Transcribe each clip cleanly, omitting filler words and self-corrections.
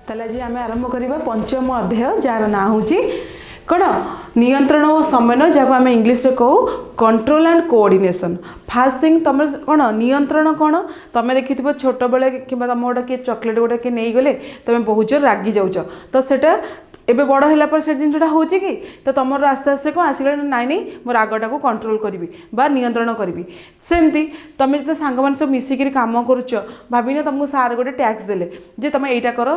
ताले आज आम आरंभ करवा पंचम अध्याय जार ना हूँ कौन नियंत्रण और समन्वय जहाँ आम इंग्लीश कहू control and coordination. Fast thing तुम कौन नियंत्रण कौन तुम देखि छोट बेले कि तुम गोटे किए चॉकलेट गोटे किए नहीं गले तुम बहुत जोर रागी जाऊच तो सेटा एबे बड़ होला पर से जिनटा हो कि तो तुम आस्ते आस्ते कौन आसिक नाई नहीं मो रागटा को कंट्रोल करी बा नियंत्रण करी सेमती तुम जो सांग मान सब मिसिक काम करुच भाविने तुमको सार गोटे टैक्स देले जे तुम यहीटा कर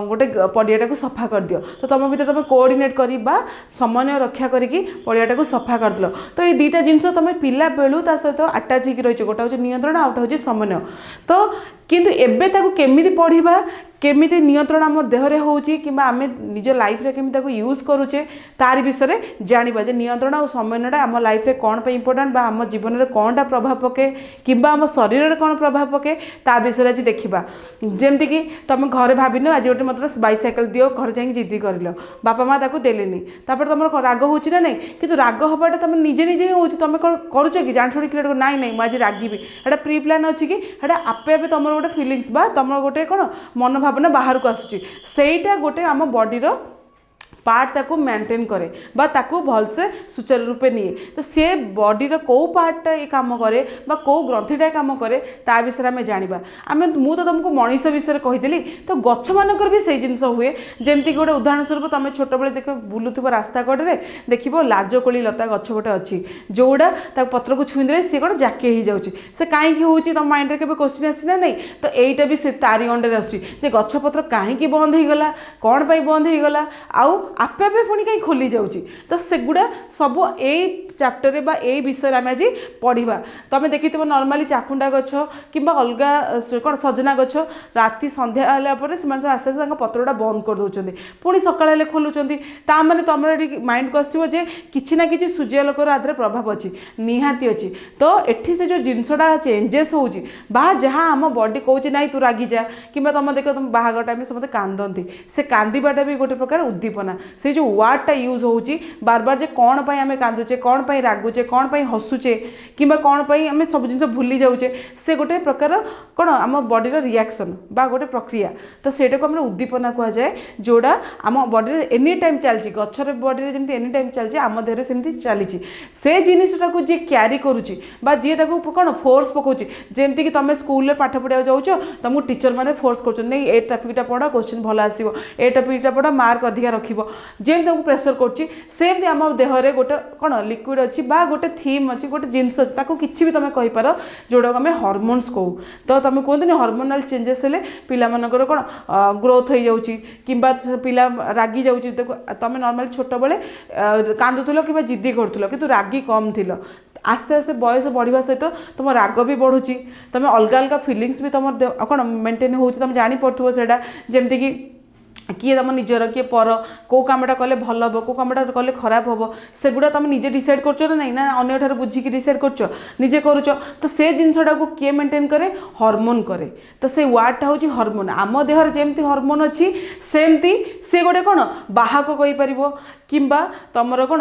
गोटे पड़ियाटा को सफा कर दियो तो तुम भर तुम कोऑर्डिनेट करी बा समन्वय रक्षा करी पड़ियाटा को सफा करदेल तो ये दुईटा जिनस तुम पिला बेलू ता सहित आटाच हो रही गोटे हूँ नियंत्रण आउटा हूँ समन्वय तो किंतु एबे ताको केमिति पढ़िबा केमिति नियंत्रण आम देहरे होउची किंबा आमे निज लाइफ रे केमिति ताको यूज करूचे तारि विषय जानिबा जे नियंत्रण और समन्वयटा आम लाइफ रे कोन पे इंपोर्टेंट बा आम जीवन रे कोनटा प्रभाव पके किंबा आम शरीर रे कोन प्रभाव पके ता विषय आज देखिबा। जेमति कि तुम घरे भाबिनो आज गोटे मतलब बाइसाइकेल दियो घर जाई जिद्दी करलो बापा माँ ताको देलेनी तापर तुम राग होउची ना नहीं किंतु राग हबाटा तुम निजे निजे होउची तुम कोन करूछ कि जान छोड़ी क्रिएट नाई नाई माजी रागिबी एटा प्री प्लान अछि कि एटा आपे आपे तुम गोटे फिलिंग्स बा तुम गोटे कौन मन भावना बाहर को आसुची सेटा गोटे आम बॉडीर पार्ट ताको मेंटेन करे बा ताको भलसे सुचारू रूपे निए तो सी बॉडीर कौ पार्टा ये काम करे बा कौ ग्रंथिटा काम करे ता विषय आम जाना आम मु तो तुमको मनीष विषय कहीदेली तो गछ मानकर भी से जिनस हुए जमती गोटे उदाहरण स्वरूप तुम छोट बेले देख बुलुव रास्ता कड़े देख लाजकोली लता गछ गोटे अच्छी जोड़ा पत्र को छुईदे सी कौन जाके हो जाऊँगी से कहीं हूँ तुम माइंड में क्वेश्चन आसीना नहीं तो यहीटा भी से तारी अंडर आसुची गछपत्र कहीं बंद हो गला कौन पर बंद हो गला आउ आपे आपे पुणी कहीं खोली जाऊँगी तो सेगुड़ा सब यही चैप्टर बा ए विषय आम आज पढ़ा तुम देखी नॉर्मली चाकुंडा गछ कि अलग कौन सजना गछ राति संध्या है से आस्ते आस्ते पत्रटा बंद कर दौरान पुणी सकाल खोलुंट ताने तुम माइंड को आसो कि ना कि सूर्यालोकर आधार प्रभाव अच्छी निहाती अच्छी तो एठी से जो जिनसटा चेंजेस हो जहाँ आम बॉडी कौच ना तू रागी जा कि तुम देख तुम बाहागर टाइम समस्त कांदती से कांदीबाटा भी गोटे प्रकार उद्दीपना से जो वार्डटा यूज होची बार बार जे कौन पाई आमे कांदुचे कौन पाई रागुचे कौन पाई हसुचे किंबा कौन पाई आमे सब जिन भूली जाऊचे से गोटे प्रकार कौन आम बॉडीर रिएक्शन बा गोटे प्रक्रिया तो सेटा को आम उद्दीपना कह जाए जोड़ा आम बॉडी एनी टाइम चलती गचर बॉडी जमी एनी टाइम चलती आम देह सेमती चली से जिनटा को जी क्यारी करुच्ची जी कौन फोर्स पकाउची जमती कि तुम स्कूल पाठ पढ़ा जाऊच तुमको टीचर मैंने फोर्स कर ए टॉपिकटा पढ़ क्वेश्चन भल आसो ए टॉपिकटा पढ़ मार्क अधिका रखिबो जेम तुमको प्रेसर करुच्ची सेमती आम देहरे गोटे कौन लिक्विड अच्छी बा गोटे थीम अच्छी गोटे जिनस अच्छी ताको किछि भी तुम कहीपर जोड़ा आम हॉर्मोन्स कहू तो तुम कहते हार्मोनाल चेंजेस हेले पिला मानकर कौन ग्रोथ हो जाऊँगी किंबा पिला रागी जाऊँगी तुम नॉर्मली छोट बेले कांदुल कि जिद्दी करूल कि रागी कम थी आस्ते आस्ते बयस बढ़ा सहित तुम राग भी बढ़ुची तुम अलग अलग फिलिंग्स भी तुम कौन मेंटेन हो तुम जापे से जमती कि किए तुम निजर किए पर कौ कमटा कले भल हम कौ कमटा कले खराब हम सेगुड़ा तुम निजे डिसाइड कर नहीं ना अन्य बुझिकी डिसाइड कर निजे करुच तो से जिनसटा को किए मेंटेन करे हार्मोन करे तो से वार्डटा हूँ हार्मोन आम देहर जमती हार्मोन अच्छी सेमती से गोटे कौन बाहक कहीपर किंबा तुमर कौन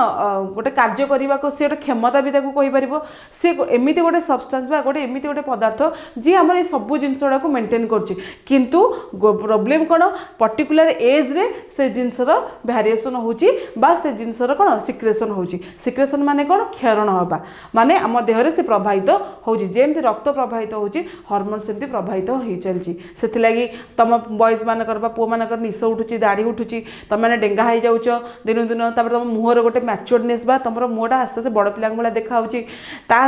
गोटे कार्य करने को सी गोटे क्षमता भी कहीपर सी एमती गोटे सब्सटेंस बा गोटे एमती गोटे पदार्थ जी आम ये सब जिनसटा को मेंटेन करतु प्रोब्लेम कौन पर्टिकुलर एज रे से जिनसर भेरिएसन होची बा से जिनसर कौन सिक्रेसन होची सिक्रेसन माने कौन क्षरण हवा माने आम देहरे से प्रभावित होची जेमती रक्त प्रभावित होची हार्मोन सेमती प्रभावित हो चलची से लगी तुम बॉयज मानकर बा पुओ मानकर निश उठुची दाढ़ी उठुची तुम मैंने डेंगा हो जाऊच दिन दिन तुम मुहर गोटे मैच्योरनेस बा तुम मुहटा आस्ते आस्ते बड़ पिला भाई देखा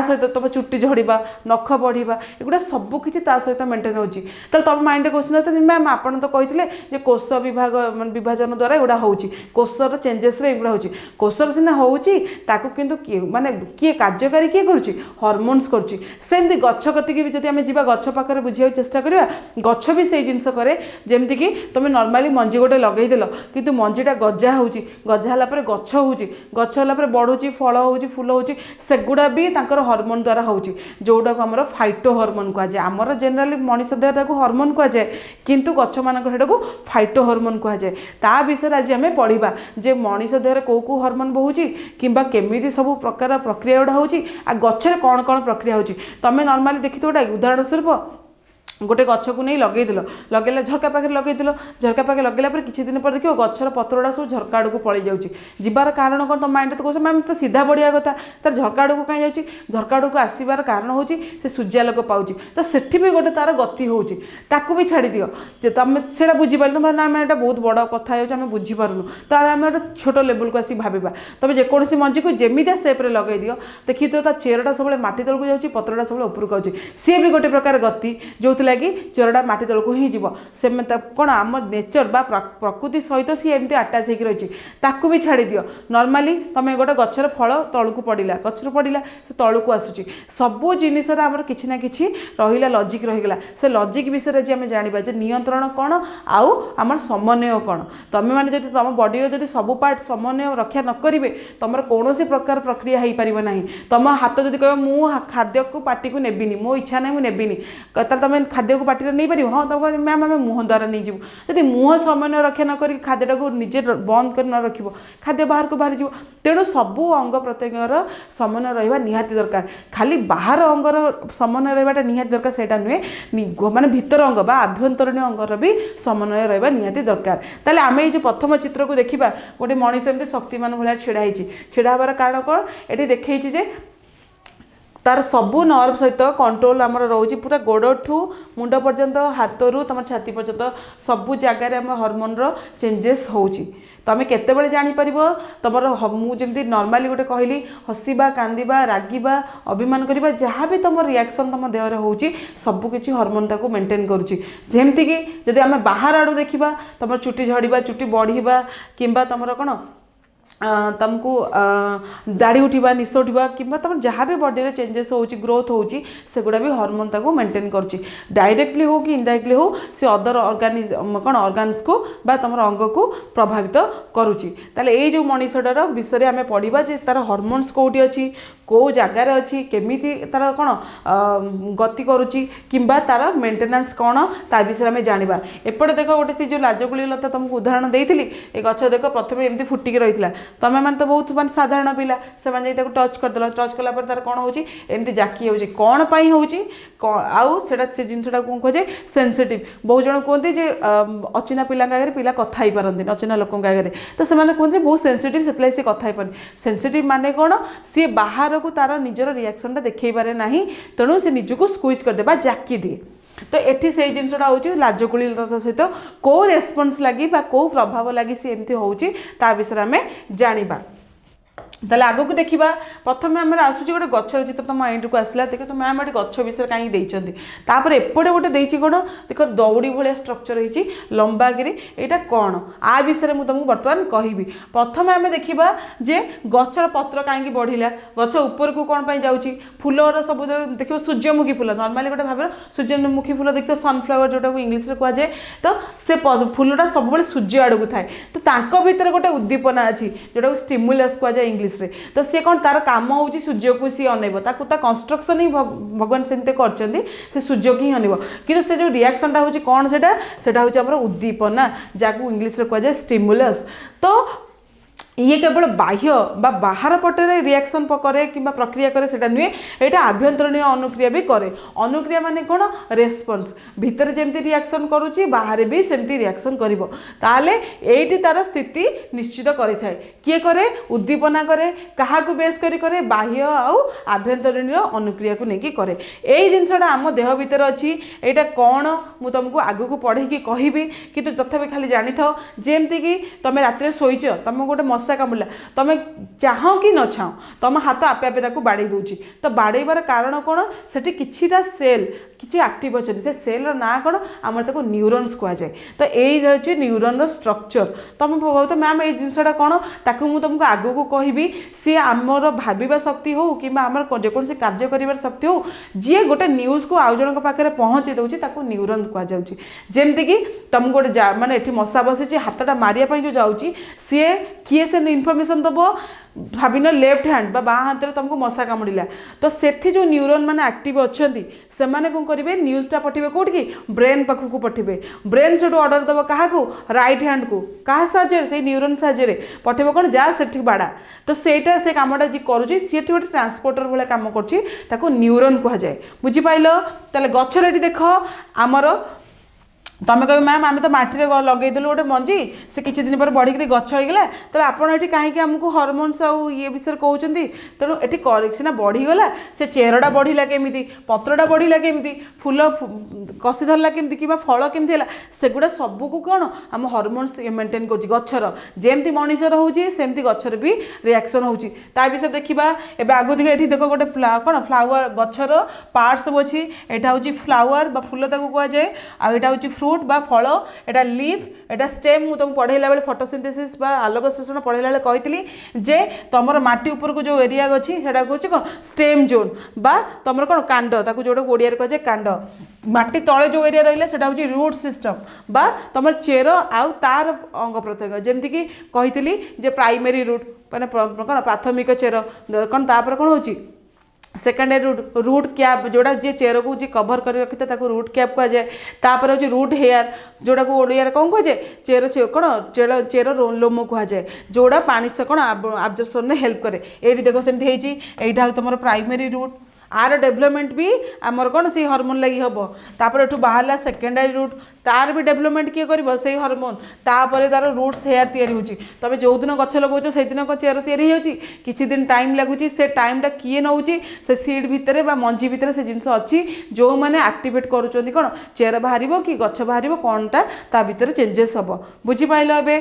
सहित तुम चुट्टी झड़वा नख बढ़िया एगुड़ा सबकि सहित मेंटेन होची तुम माइंड क्वेश्चन मैम आपन तो कहते कोष विभाजन द्वारा एगुड़ा होची कोषर चेंजेस एगुड़ा होची कोषर सिना होची ताकू किंतु किए माने किए कार्यकारी किए करुची हार्मोन्स करुची सेमती गछ कतिकी भी जदि आमे जिबा गछ पाखरे बुझिया चेष्टा करिया गछ भी से जिनस करे जेमती कि तुम नॉर्मली मंजी गोटे लगई देलो किंतु मंजीटा गजा होची गजा हला परे गछ होची गछ हला परे बढुची फल होची फूल होची सेगुड़ा भी तांकर हार्मोन द्वारा होची जोडा को हमर फाइटो हार्मोन को जाय हमर जनरली मनुष्य देह ताको हार्मोन को जाय किंतु गछ मानक हेडको फाइटो हार्मोन कह जाए ता विषय आज आम पढ़ा जे मनीष देहरे कौ कौ हार्मोन बहुची किंबा केमिति सब प्रकार प्रक्रिया गुड़ा होची आ गछरे कौन कौन प्रक्रिया होची तमें नॉर्मली देखि गोटे उदाहरण स्वरूप गोटे गछ को नहीं लगेदेल लगेला झरका पाखे लगेदेल झरका पाखे लगेला पर किछि दिन पर देखियो गछर पत्रगुड़ा सब झरका आड़ को पलि जाउची जिबार कारण कौन तुम माइंड तो कौन मैम तो सीधा बढ़िया कथा तार झरका आड़ को कहीं जाउची झरका आड़ को आसबार कारण होची से सूर्यालोक पाउची तो सेठी भी गोटे तार गति होची ताकू भी छाड़ी दियो जे तुम सेटा बुझी पारनु ना आम एटा बहुत बड़ कथा होची आम बुझी पारुनु ताले आम एटा छोट लेवल को आसी भाबिबा तबे जेकोसी मंजी को जेमितिया शेप रे लगाई दियो देखि तो ता चेरटा सब माटी तल को जाउची पत्रटा सब ऊपर को आउची सी भी गोटे प्रकार गति जो लगी चेरटा माटी तल को ही जीव से कौन आम नेचर बा प्रकृति सहित सी एमती आटाच होकर रही ताकू भी छाड़ी दियो नॉर्मली तुम गोटे गचर फल तलू पड़ा गचर पड़ा से तलू को आसूची सबू जिनसर आम कि ना कि रहा लजिक रहीगला से लजिक विषय जी आम जाना जे नियंत्रण कौन आउ आम समन्वय कौन तुम मैंने जब तुम बॉडी जब सब पार्ट समन्वय रक्षा न करेंगे तुम कौन प्रकार प्रक्रिया हो पार ना तुम हाथ जब कह मु खाद्य को पार्टी को नेबिनी मो इच्छा ना मुझे नेबिनी तुम खाद्य को पार्टी नहीं पार हाँ तुम मैम आम मुँह द्वारा नहीं जीव जब मुँह समन्वय रक्षा न कर खाद्यटा को निजे बंद कर न रख खाद्य बाहर को बाहर जीव तेणु सबू अंग प्रत्यंगर समन्वय रहा निहाती दरकार खाली बाहर अंगर समन्वय रहा निहाती दरकार सेटा नुहे माने भीतर अंग बा आभ्यंतरीण अंगर भी समन्वय रहा निहाती दरकार ताले आम ये प्रथम चित्र को देखा गोटे मनीष एमती शक्तिमान भाया छिड़ा हबार कारण कौन ये देखी जे तार सबू नर्व सहित कंट्रोल आमर रोचे पूरा गोड़ ठू मुंड पर्यंत हाथ रू तुम छाती पर्यंत सबू जगार आम हर्मोन चेंजेस होची तुम केतबेले जापर तुम मुझे नॉर्मली गोटे कहली हसवा कांदा रागिबा अभिमान करवा जहाँ भी तुम रिएक्शन तुम देह में होची सबकि हर्मोन टाक मेंटेन करुच्ची जमतीकि जब आम बाहर आड़ू देखा तुम चुटी झड़वा चुटी बढ़िया कि तुम कौन तुमको दाढ़ी उठा निश उठा कि तुम जहाँ भी बॉडी रे चेंजेस हो ग्रोथ होची सेगुड़ा भी हार्मोन ताको मेंटेन करुच्ची डायरेक्टली हो कि इनडायरेक्टली हो से अदर ऑर्गेनिज्म कौन ऑर्गन्स को बा तुम अंग को प्रभावित करुच्ची ताले ये जो मनीषटार विषय आम पढ़ा जे तार हार्मोन्स कौटी अच्छी कौ जगार अच्छी केमिति तार कौन गति करुच्ची किंबा तार मेंटेनेंस कौन ता विषय आम जाना एपटे देख गोटे से जो लाजकुली लता तुमको उदाहरण देती ये गछ देख प्रथम एमती फुटिकी रही तुम मैंने तो बहुत मान साधारण पिला से टच करदेल टच कलापर तार कौन होमती जाकी हो कौन पाई होची आउ से जिनसा कौन कहे सेनसिटिव बहुत जन कहते जे अचिना पिला आगे पिला कथा ही पारती अचिना लोकों आगे तो से कहते बहुत सेनसिटिव से कथा पारे सेनसिटिव माने कौन सी बाहर को तार निजर रिएक्शनटा देखई पारे ना तेणु से निजको स्क्विज करदे जाकी दिए तो ये से जिनसा हूँ लाजकुली सहित कौ रेस्पन्स लगी कौ प्रभाव लगी सी एमती होची ता विषय आम जाना ताले आगो को देखा प्रथम आम आसूँ गोटे गचर चित्र तुम माइंड को आसला देख तो मैम ये गच विषय कहीं देपर एपटे गोटे देती कौन देख दौड़ी भाया स्ट्रक्चर होती लंबा गिरी यहाँ कौन आ विषय मुझे तुमको बर्तमान कहबी प्रथम आम देखा जे गचर पत्र कहीं बढ़ला गच ऊपर को कौन पर जाऊँगी फूलर सब देख सूर्यमुखी फूल नॉर्मली गोटे भाव सूर्यमुखी फूल देखते सनफ्लावर जोटा को इंग्लीश में कहुए तो से फूलटा सब सूर्य आड़ को थाए तो भितर गोटे उद्दीपना अच्छी जोटा स्टिमुलस कहुए इंग्लीश रे तो सी कौन तार काम हो सूर्य को सी अनेब कंस्ट्रक्शन ही भगवान सेमती करछंती से सूर्य को ही अनेब कि से जो रिएक्शनटा हो कौन सेटा हूँ उद्दीपना जहाँ इंग्लीश में कहुए स्टिमुलस तो ये केवल बाह्य बा बाहर पटे रिएक्शन करे कि प्रक्रिया करे सेटा नुहे यहाँ आभ्यंतरीण अनुक्रिया भी करे अनुक्रिया माने कौन रेस्पन्स भितर जमती रिएक्शन करुच्ची बाहर भी सेमती रिएक्शन करिवो ताले एठी तार स्थिति निश्चित करिथाय किए करे उद्दीपना करे कहा को बेस करी करे बाह्य आउ आभ्यंतरीण अनुक्रिया को लेकिन करे यही जिनसटा आम देह भितर अच्छी यहाँ कौन मु तुमको आगु को पढ़ेकी कहबी कि तथापि खाली जानी था जेमती कि तुम रात शोच तुम गोटे मशा कामुला तुम चाह कि न चाह तुम हाथ आपे आपे ताको बाड़े दूची तो बाड़ेबार कारण कौन से किछिटा सेल किसी एक्टिव अच्छे से सेल ना कौन आम ताको न्यूरॉन्स कह जाए तो यही न्यूरॉन स्ट्रक्चर तुम भाव मैम ये जिनसा कौन ताकू मुझे तुमको आगू को कहबी सी आमर भाविबा शक्ति हो कि आमर जेकोसी कार्य कर शक्ति हो जी गोटे न्यूज को आउ जन पाखे पहुँचे दूसरी ताको न्यूरॉन कह जाऊँगी जमती कि तुम गोटे माने मशा बसी हाथटा मारिया जो जाऊँगी सी किए से से इनफर्मेशन दब भाविन लेफ्ट हैंड बा बाँ हाथ में तुमको मशा कामुड़ा तो सेठी जो न्यूरॉन मैंने एक्टिव अच्छा से मैंने कौन करेंगे न्यूज़टा पठेबे कौट कि ब्रेन पाखक पठेबे ब्रेन से ऑर्डर दब क्या राइट हैंड को क्या साहाଯ୍य से न्यूरॉन साहाଯ୍य पठेबे कौन जा सेठी बाड़ा तो सेटा से कामटा जी करुँची सी गोटे ट्रांसपोर्टर भाई कम कर न्यूरॉन कहुए बुझीपाल ताले गचर ये देख आमर तुम कह मैम आम तो मटी लगेदेलु गोटे मंजी से किसी दिन पर बढ़ी गछ होगा तो आपड़ ये कहीं आमको हरमोन्स आउ ये विषय कहते तेणु ये सीना बढ़ीगला से चेरटा बढ़ला केमी पत्रटा बढ़ला केमी फूल कषि धरला केमी कि फल केमी है सेगुड़ा सबको कौन आम हरमोन्स मेन्टेन कर गचर जमती मनुष्यर होमती गचर भी रिएक्शन होती विषय देखा एवं आगु दिखे ये देख गोटे कौन फ्लावर गचर पार्ट सब अच्छी यहाँ हूँ फ्लावर फूल कहुए आईटा हूँ फ्रूट बा फल एटा लीफ एटा स्टेम मु तुम पढ़ेला बेले फोटोसिंथेसिस बा आलोक शोषण पढ़ेला बेले कही जे तुमर माटी ऊपर को जो एरिया अच्छी सेटा कहूँ कौन स्टेम जोन बा तुम कौन कांड ताको जोटा ओडिया कहे कांड माटी तले जो एरिया रहा है हूँ रूट सिस्टम बा तुम चेर आउ तार अंग प्रत्यंग जमती कि कही जे प्राइमरी रूट मैंने कौन प्राथमिक चेर कौन तापर कौन हो सेकेंडरी रूट कैप जोड़ा जी चेर को जी कभर कर रखी था रूट कैप कहुए तापर हूँ रूट हेयर जोड़ा को ओडिया कौन कहुए चेर कौन चेर लोम कहुए जोड़ा पानी से कौन आब्जर्पन हेल्प करे ये देख सेमती यहाँ तुम प्राइमरी रूट आर डेवलपमेंट भी आमर कौन से हार्मोन लगी हम तापर एठू बाहरला सेकेंडरी रूट तार भी डेवलपमेंट किए कर से हार्मोन तापर तार रूट्स हेयर तैयारी होची तबे जो दिन गछ लगाउछ से दिन को चेर तैयारी होची किछि दिन टाइम लागुची से टाइमटा किए नउची से सीड भितरे बा मंजी भितरे से जिनस अच्छी जो मैंने एक्टिवेट करूछंती कौन चेर बाहरिबो कि गछ बाहरिबो कोनटा ता भितरे चेंजेस हबो बुझी पाइलो एबे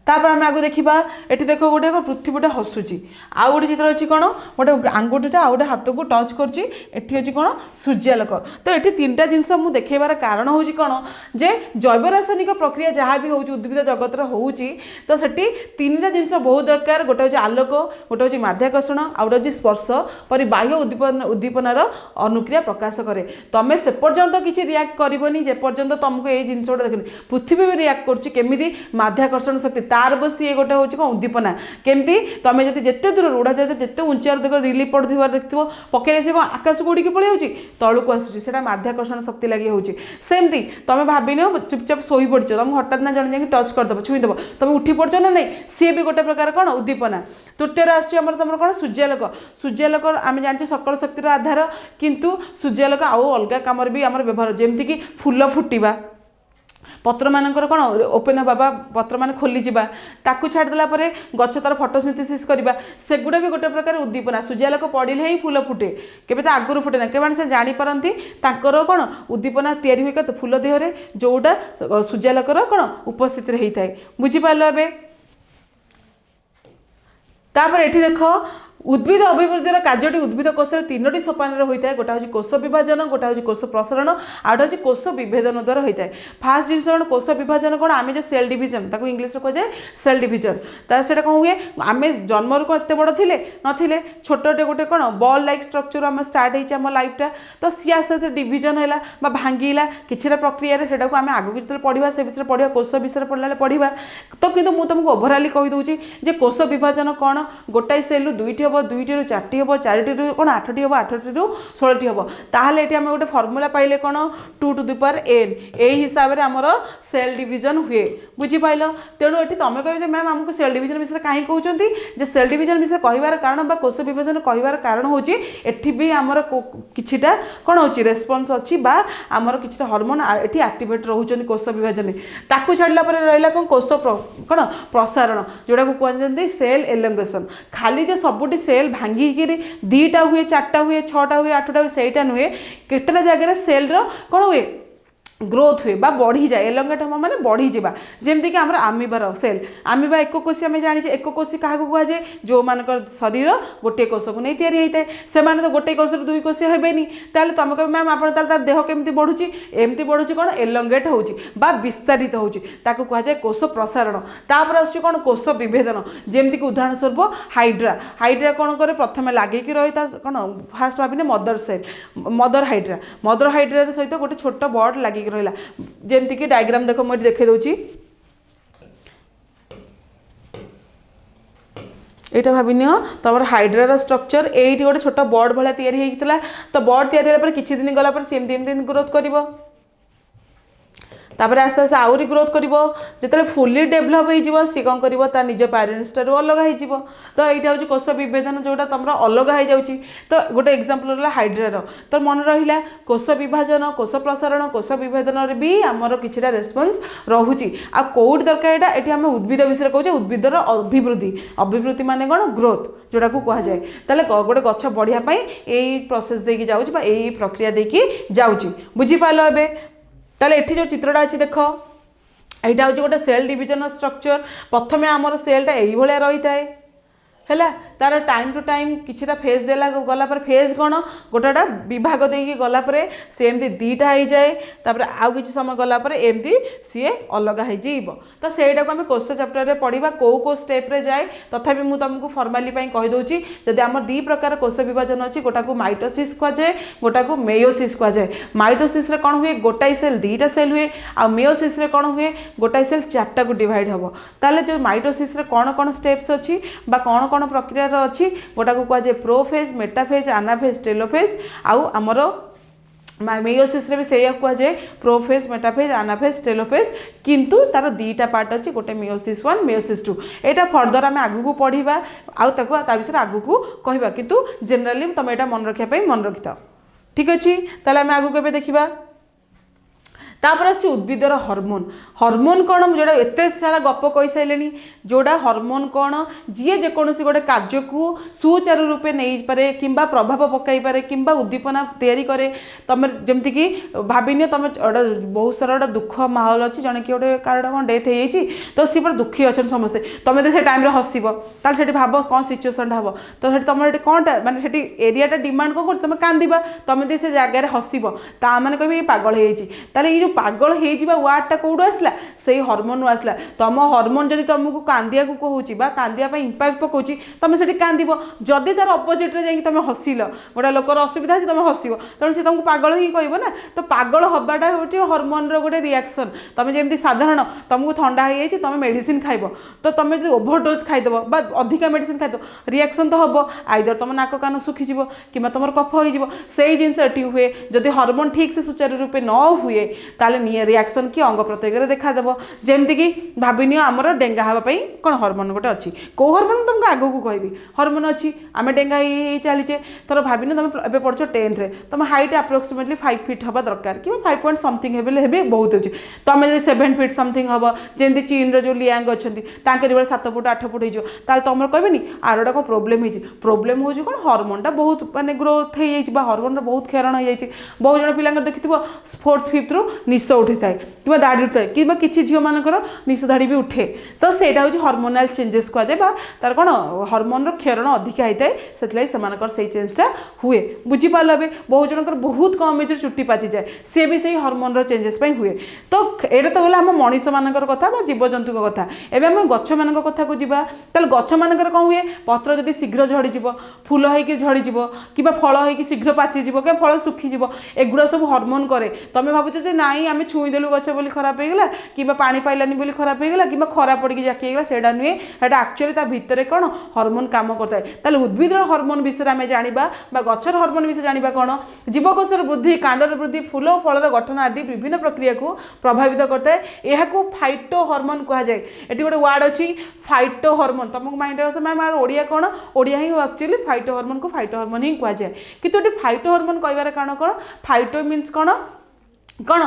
तापर आम आगे देखा ये देख गोटे पृथ्वीटा हसुची आउ गोटे चित्र अच्छी कौन गोटे आंगुठीटा आ गए हाथ को टच कर कौन सूर्यालोक तो ये तीन टा जिनस मुझे देखार कारण हूँ कौन जे जैव रासायनिक प्रक्रिया जहाँ भी होउची उद्भिद जगत होउची तो सेठी तीन टा जिनस बहुत दरकार गोटे हूँ आलोक गोटे हूँ माध्याकर्षण आ गोटे हूँ स्पर्श परि बाह्य उद्दीपनार अनुक्रिया प्रकाश करे तमें से पर्यंत किसी रियाक्ट करनी जे पर्यंत तुमको ये जिन देखनी पृथ्वी भी रियाक्ट करुँची माध्याकर्षण शक्ति तार बस ये गोटे हूँ कौन उद्दीपना केमती तुम जब जिते दूर उड़ाजाहाज जिते उंचार देख रिलीफ पड़ुवा देखो पकड़े से कौन आकाश को उड़ी पड़े जाऊँगी तलू आसूँ माध्याकर्षण शक्ति लगी होती सेमती तुम भाविन चुपचाप शोई पड़ तुम हठात ना जन जा टच करदेव छुईदेव तुम उठी पड़ ना नहीं सी भी गोटे प्रकार कौन उद्दीपना तृतीय आसम तुम कौन सूर्यालोक आम जाने सकल शक्तिर आधार किंतु सूर्यालोक आउ अलग कम भी आम व्यवहार जमीक फूल फुटा पत्र मानकर कौन ओपेन हवा पत्र मान खोली ताकू छाड़देला गछ तार फोटोसिंथेसिस करवा सेगुड़ा भी गोटे प्रकार उद्दीपना सूर्यालोक पड़े ही फूल फुटे केबे तो आगुरी फुटे ना के से जापारती कौन उद्दीपना तैयारी हुए तो फूल देहरे जोटा सूर्यालोकर कौन उपस्थित होता है बुझीपाल ए तापर ये देख उद्भिद अभिवृद्धि कार्यटी उद्भिद कोषर तीनोटी सोपान होता है गोटा हूँ कोष विभाजन गोटा हूँ कोष प्रसारण आउटा हूँ कोष विभेदन द्वारा होता है फास्ट जिन कोष विभाजन कौन आम जो सेल डिविजन ताको इंग्लिश कहुए सेल डिविजन से कौन हुए आम जन्म को एत बड़ थे नथिले छोटे गोटे कौन बॉल लाइक स्ट्रक्चर आम स्टार्ट होम लाइफटा तो सी आस्ते डिविजन है भांगला किसी प्रक्रिया से आम आगे जो पढ़ा से विषय पढ़ा कोष विषय पढ़ला पढ़ा तो कितु मुझे तुमको ओभरअली कहीदे जे कोष विभाजन कौन गोटाए सेल दुईटी हम दुईटी रु चार्टी हम चारिटी कौन आठटी हम आठटी रु 16टी हम ताहले ये आम गोटे फर्मूला पाइले कौन 2 to the power n यही हिसाब से आमर सेल डिविजन हुए बुझीपाल तेणु ये तुम कह मैम आमको सेल डिविजन विषय कहीं कहते जे सेल डिविजन विषय कहबार कारण कोष विभाजन कहबार कारण हूँ एटी भी आमर किछिटा कौन हो रेस्पन्स अच्छी आमर किछिटा हार्मोन ये एक्टिवेट रोचे कोष विभाजन ताकू छाड़ा रहा कौन कोष कौन प्रसारण जोड़ा को कहते सेल एलंगेशन खाली जो सबुटी सेल भांगिकी 2टा हुए 4टा हुए 6टा हुए 8टा हुए सहीटा नुहे केतटा जगह सेल कौन हुए ग्रोथ हुए बा बढ़ी जाए एलंगेट हम माने बढ़ी जावा जमती कि आमर आमिबार सेल आमिबा एक कोशी आम जाने एक कोशी क्या कहुए जो मान शरीर गोटे कोष को नहीं तैयारी होता है से तो गोटे कोष 2 कोशी हेबेनी ताले तुम कह मैम आप तार देह केमती बढ़ुची एमती बढ़ुची कौन एलंगेट होची बा विस्तारित होची ताको कहुए कोष प्रसारण तापर आसुची कौन कोष विभेदन जमती कि उदाहरण स्वरूप हाइड्रा कौन करे प्रथम लगे रही कौन फास्ट भाविने मदर हाइड्रा सहित गोटे छोट बर्ड लगे रहा जमती कि डायग्राम देख मुझे देखे दूची এইটা ভাবি নিও তোমার হাইড্রার স্ট্রকচর এইটি গোটে ছোট বর্ড ভায়া তৈরি হয়েছিল তো বর্ড তৈরি হলে কিছু দিন গলা পরে সেমতি এমতি গ্রোথ করব তারপরে আস্তে আস্তে আহরি গ্রোথ করব যেতবে ফুলি ডেভেলপ হয়ে সি কম করব তা নিজ প্যারেন্টস ঠার অলগা হয়ে তো এইটা হচ্ছে কোষ বিভেদন যেটা তোমার অলগা হয়ে যাচ্ছে তো গোটে এক্সাম্পল রহলা হাইড্রার তো মনে রহিলা কোষ বিভাজন কোষ প্রসারণ কোষ বিভেদনের বি আমার কিছুটা রেসপন্স রহুচি আর কোটি দরকার এটা এটি আমি উদ্ভিদ বিষয়ে কହୁছে উদ্ভিদর অভিবৃদ্ধি অভিবৃদ্ধি মানে কোণ গ্রোথ जोटा को कह जाए ताले गोटे गछ बढ़िया यही प्रोसेस देकी जाउची बा यही प्रक्रिया देकी जाउची बुझी पालो एबे ताले एठी जो चित्रटा अछि देख एटा होची गोटे सेल डिविजन स्ट्रक्चर प्रथमे आमर सेलटा एई भलिया रही थाए हैला तार टाइम टू टाइम किछिटा फेज देला गला पर फेज कौन गोटेटा विभाग देकी गला पर से एमती दीटा हो जाए तापर आउ किछि समय गला पर एमती सी अलग हो जाइब तो सेटा को आम कोर्स चैप्टर रे पढ़िबा को स्टेप रे जाए तथापि मु तुमको फॉर्मली कहि दउची जदि आम दी प्रकार कोष विभाजन अछि गोटा को माइटोसिस कह जाए गोटा को मेयोसिस कह जाए माइटोसिस रे कोन हुए गोटाई सेल दीटा सेल हुए आ मेयोसिस रे कोन हुए गोटाई सेल चारटा को डिवाइड हबो ताले जो माइटोसिस रे कोन कोन स्टेप्स अछि बा कोन कोन प्रक्रिया अच्छी गोटा को कह जाए प्रोफेज मेटाफेज आनाफेज टेलोफेज आउ आमर मेयोसिस रे भी से कह जाए प्रोफेज मेटाफेज आनाफेज टेलोफेज किंतु तार दीटा पार्ट अच्छी गोटे मेयोसिस 1 मेयोसिस 2 एटा फर्दर आम आगू पढ़ा आउ ताको ता विषय आगू को कहबा किंतु जनरली तुम एटा मन रखिया मन रखिथा ठीक अच्छे ताले आम आगू के देखिबा तापर आसुची उद्भिदर हर्मोन हर्मोन कौन जोड़ा एत सारा गप कही सारे जोड़ा हर्मोन कौन जी जेकोसी गोटे कार्य को सुचारू रूपे नहीं पारे कि प्रभाव पकई पारे कि उद्दीपना तैयारी करे तुम जमती कि भाविन तुम बहुत सारा गोटे दुख माहौल अच्छी जन कि गोटे कार कौन डेथ हो तो सी पूरा दुखी अच्छा समस्ते तुम तो से टाइम हसब ताल भाव कौन सिचुएसन हम तो तुम कौन मानते एरिया डिमांड कौन कर तुम कांदा तुम तो से जगार हसब ता मैंने कह पागल हो पागल हो वार्डटा कौटू आसला से हर्मोन आसला तुम हर्मोन जब तुमको कांदिया को कहूँ कांदिया इंपैक्ट पकाउची तुम से कांदब जदि तार अपोजिट रे जाकि तुम हसिल गोटे लोकर असुविधा तुम हसब तेणु से तुमको पागल ही कह ना तो पागल हवाटा हूँ हर्मोन रोटे रिएक्शन तुम जमी साधारण तुमको थंडा हो तुम मेडिसिन खाइब तो तुम जो ओभरडोज खाइदेव बा अधिका मेडिसिन खाइदेव रिएक्शन तो हम आइदर तुम नाक कान सुखीज कि तुम कफ हो जिनस हुए जदि हर्मोन ठीक से सुचारू रूपे न हुए ताले रिएक्शन कि अंग प्रत्यंग देखादेव जमती कि भाविनी आमर डेंगा हाँपाई कौन हर्मोन गोटे अच्छी कौ हर्मोन तुमको आग को कहबी हर्मोन अच्छी आम डेंगा ही चलीचे थोड़ा भाविन तुम ए पढ़ 10th रे तुम हाइट अप्रोक्सीमेटली 5 फीट हवा दरकार कि 5 पॉइंट समथिंग हे बहुत अच्छी तुम जो 7 फीट समथिंग हम जमी चीन रो लियांग अच्छा 7 फुट 8 फुट हो तुम कहबी आरोटा कौन प्रोब्लेम हो कौन हर्मोनटा बहुत माने ग्रोथ हो हर्मोन बहुत क्षरण हो जाए बहुत जन पिला देखिए 4th 5th रु निश उठी थाए कि दाढ़ी उठे कि किसी झील मानकर निश दाढ़ी भी उठे तो सहीटा हूँ हर्मोनाल चेंजेस कहुए तार कौन हर्मोन क्षरण अधिका होता है से चेंजटा हुए बुझीपाल ए बहुत जनकर बहुत कम एज चुट्टी पाची जाए सी भी से हर्मोन चेंजेस हुए तो यहाँ तो गला आम मनीष मान कथा जीवजंतु कथा एवं आम गछ मान कथा को जावा गछ मानकर कौन हुए पत्र जदि शीघ्र झड़ीज फूल होगी झड़ीज कि फल हो शीघ्र पाचिज कि फल सुखीज एगुड़ा सब हर्मोन करे तुम भावुच नाई आम छुईदेलु गच बोली खराब होगा कि पानी पाइलानी बोली खराब होगा कि खरा पड़ी जाकीगला से नुहे सेटा एक्चुअली ता भितर कौन हर्मोन काम करता है उद्भिद हर्मोन विषय आम जाना गचर हर्मोन विषय जाना कौन जीवकोशर वृद्धि कांडर वृद्धि फूल और फलर गठन आदि विभिन्न प्रक्रिया को प्रभावित करता है यह फाइटो हर्मोन कह जाए ये गोटे वार्ड अच्छी फाइटो हर्मोन तुमको माइंड मैम ओडिया कौन ओडिया ही एक्चुअली फाइटो हर्मोन को फाइटो हर्मोन ही कह जाए कि फाइटो हर्मोन कहबार कारण कौन फाइटो मीन्स कौन कौन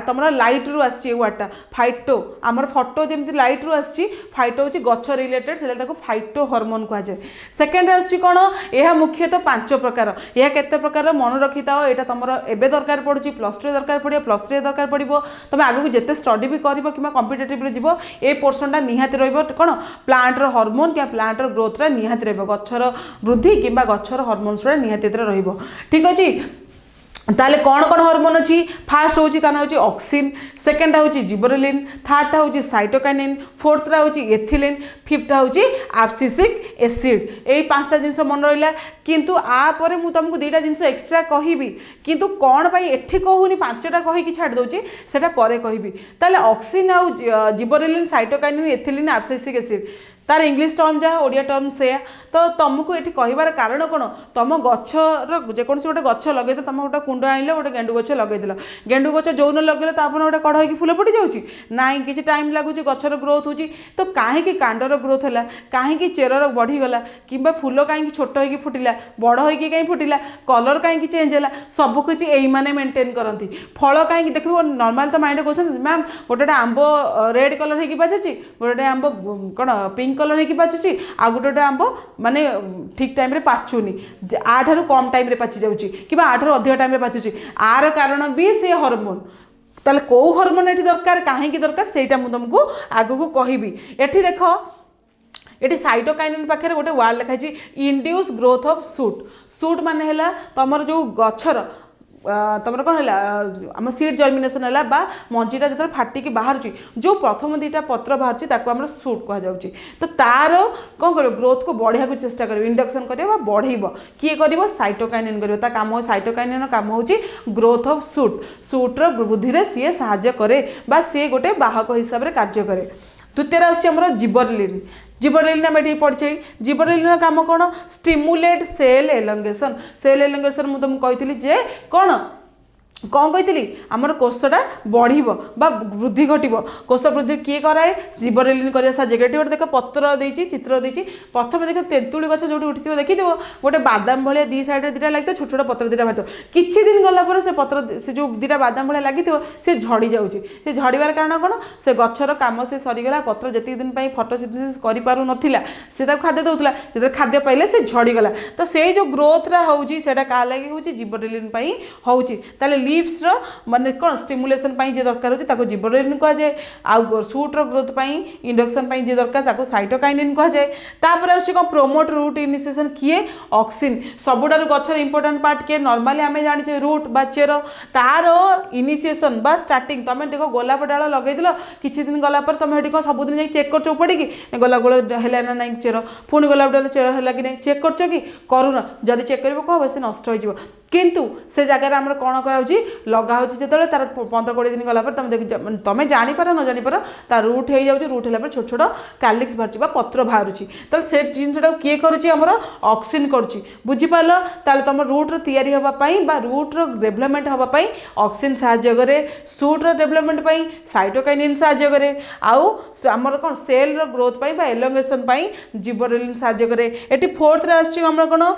तुम लाइट रु आसी वार्डटा फाइटो आमर फटो जमी लाइट रु आसी फाइटो हूँ गच रिलेटेड से फाइटो हर्मोन कह जाए सेकेंड आसी कौन यह मुख्यतः 5 प्रकार यह केते प्रकार मन रखी था यहाँ तुम एवं दरकार पड़ी +2 दरकार पड़ो +3 दरकार पड़ो तुम आगे जिते स्टडी भी कर कि कंपिटेटिव जीव ए पोर्सनटा निहाती रौन प्लांटर हर्मोन क्या प्लांटर ग्रोथटा निहाती गचर वृद्धि कि गचर हर्मोन्स निहाती ठीक अच्छे ताले कौन कौन हर्मोन अच्छी फास्ट हूँ ऑक्सिन सेकेंडा हूँ जिबरेलिन थर्डटा हूँ साइटोकाइनिन फोर्थटा हूँ एथिलिन फिफ्था हूँ एब्सिसिक एसिड यही 5टा जिनस मन रहा किंतु आपर मुझे तुमको 2टा जिनस एक्सट्रा कहबी किंतु कौन पाई एठी कहूनी 5टा कहीकि छाड़ दूसरी सेटा परे कहबी ताले ऑक्सिन आउ जिबरेलिन साइटोकाइनिन एथिलिन एब्सिसिक एसिड तार इंग्लिश टर्म जहाँ ओडिया टर्म से तो तुमको ये कहबार कारण कौन तुम गचर जेकोसी गोटे गच लगे तुम गोटे कुंड आनिल गोटे गेंडु गच लगेदिल गेंडु गच जो न लगे तापर गोटे कढ़ होगी फुल फुटी जाऊँगी ना कि टाइम लगुच गचर ग्रोथ होची तो कहीं कांडर ग्रोथ है कहीं चेरर बढ़ीगला कि फुल कहीं छोट हो फुटिला बड़ हो कहीं फुटिला कलर कहीं चेंज है सबकिछ यही मैंने मेंटेन करती फल कहीं देख नॉर्मल तो माइंड क्वेश्चन मैम गोटे आंब रेड कलर हो बाजुची गोटे आंब कौन पिंक कलर हो बाजुची आ गोटे आंब माने ठीक टाइम रे पाचुनी आठारू कम टाइम रे पाची जाऊँगी कि आठारू अधिक टाइम रे पाचुची आर कारण भी से हॉर्मोन ताले कौ हॉर्मोन एठी दरकार कहीं दरकार सेटा मु तुमको आगु कहबी एठी देख ये साइटोकाइनिन पाखे गोटे वर्ड लिखाई induce growth of suit suit माने है तुम जो गचर तुम कौन है आम सीड जर्मिनेशन है मंजीटा जो फाटिकी बाहर जो प्रथम दुईटा पत्र बाहर सूट कहुच्छी तो तार कौन कर ग्रोथ को बढ़िया को चेष्टा कर इंडक्शन कर बढ़ेब किए कर साइटोकाइनिन कर काम साइटोकाइनिन काम हो ग्रोथ ऑफ सूट सूट्र वृद्धि सी साहाय्य करे सी गोटे बाहक हिसाब से कार्य करे द्वितीय आमर जिबरलिन जिबरलिन आम ये पढ़े जिबरलिन काम कौन स्टिमुलेट सेल एलंगेशन मुझे तुमको कही जे कौन कौन कही आमर कोषटा बढ़ वृद्धि घट कोष वृद्धि किए कराए जिबरलिन कर साहाଯ୍य करे गोटे देख पत्र देती चित्र देती प्रथम देख तेंतुड़ी गछ जो उठी देखी गोटे बादाम भाया दी साइड दुटा लगे छोट छोट पत्र दुटा बाहर किछि दिन गलापर से पत्र से जो दुटा बादाम भाया लगी सी झड़ी जाऊँगी से झड़बार कारण कौन से गचर काम से सरीगला पत्र जी दिन फोटोसिंथेसिस कर से खाद्य दूसरा जो खाद्य पाइले से झड़ीगला तो से जो ग्रोथरा होची क्या लगी हूँ जिबरलिन होता लीव्स माने कौन स्टिमुलेशन जे दरकार होची जिबरलिन कहुए आउ सूट्र ग्रोथ इंडक्शन जे दरकार साइटोकाइनिन कहुए तापर आछे कौन प्रोमोट रूट इनिशिएशन किए ऑक्सिन सबुठार गचर इंपोर्टेंट पार्ट किए नॉर्मली आम जाने रूट बा चेर तार इनिशिएशन बा स्टार्टिंग तुम देख गोलाप डाल लगे किसी दिन गलापर तुम ये सबुदिन जा चेक कर पड़ी कि गोलाप गोल है ना ना चेर पुणी गोलाप डाल चेर है कि नहीं चेक कर करूना जदि चेक कर कह से नष्ट हो किंतु से जगह आम कौन कराऊँ लगाऊँ जो तार 15-20 दिन गलापर तुम देख तुम जापर न जापर तार रूट हो जाऊँ रूट है छोट छोट कालिक्स बाहर पत्र बाहर तो से जिनटा किए करुँच ऑक्सिन करुँच बुझीपाल ताल तुम रूट्र तैयारी होगापाई रूट्र डेभलपमेंट होगापाई ऑक्सिन साहाय्य करे सूट्र डेभलपमेंट साइटोकाइनिन साहाय्य करे आउ आमर कौन सेल ग्रोथ एलोंगेशन जिबरलिन साहाय्य करे ये फोर्थ आम कौन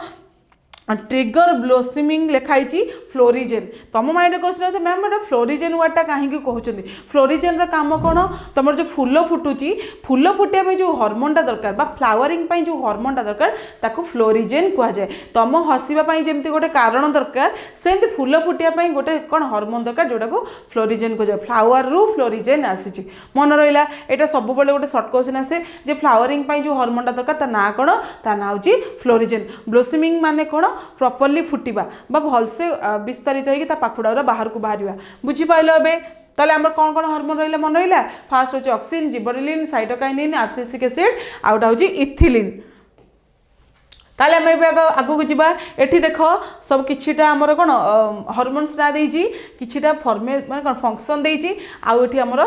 ट्रिगर ब्लोसमिंग लिखाई फ्लोरिजेन तुम माइंड क्वेश्चन मैम एटा फ्लोरिजेन वार्डटा कहीं कहते फ्लोरिजेन काम कौन तुम जो फूल फुटुची फूल फुटिया जो हॉर्मोनटा दरकार फ्लावरिंग जो हॉर्मोनटा दरकार ताकू फ्लोरिजेन कहुए तुम हसवाई जमी गोटे कारण दरकार सेमती फूल फुटिया गोटे कौन हॉर्मोन दरकार जोटा को फ्लोरिजेन कहुए फ्लावर रु फ्लोरिजेन आसी मन रहा यहाँ सब गोटे सर्ट क्वेश्चन आसे जे फ्लावरिंग जो हॉर्मोनटा दरकार ना कौन ता ना हूँ फ्लोरिजेन ब्लोसमिंग माने कौन प्रॉपर्ली फुटिबा भलसे विस्तारित होगी पाखुड़ा बाहर को बाहर बुझीपाल ए ताले आमर कौन कौन हार्मोन रहा मन रहा फास्ट होची auxin gibberellin cytokinin abscisic acid outta होची इथिलिन ताले आम आगू जावा एठी देख सब किछिटा आमर कौन हार्मोन्स ना देइची किछिटा फॉर्मे माने कौन फंक्शन देइची आउ एठी आमर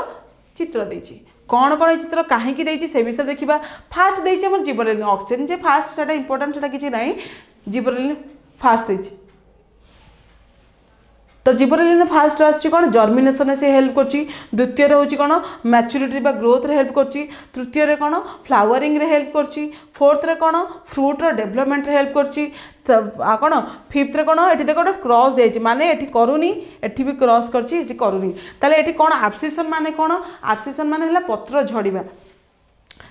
चित्र देइची कौन कौन चित्र कहीं देइची से विषय देखा फास्ट देइची आमर जिबरलिन ऑक्सिन जे फास्ट सेटा इंपोर्टेंट सेटा किछि नाही जिबरलिन फास्ट देइची तो जिबरलिन फास्ट आसी कौन जर्मिनेशन से हेल्प कर द्वितीय हूँ कौन मैच्योरिटी ग्रोथ रे हेल्प कर तृतीय कौन फ्लावरिंग रे हेल्प कर फोर्थ रे कौन फ्रूट्र डेभलपमेंट रे हेल्प कर कौन फिफ्थ रे कौन ये देख गोटे क्रॉस देती माने ये करूनी एठी भी क्रॉस करची करूनी ताले ये कौन एब्सिशन माने कौन एब्सिशन माने पत्र झड़िबा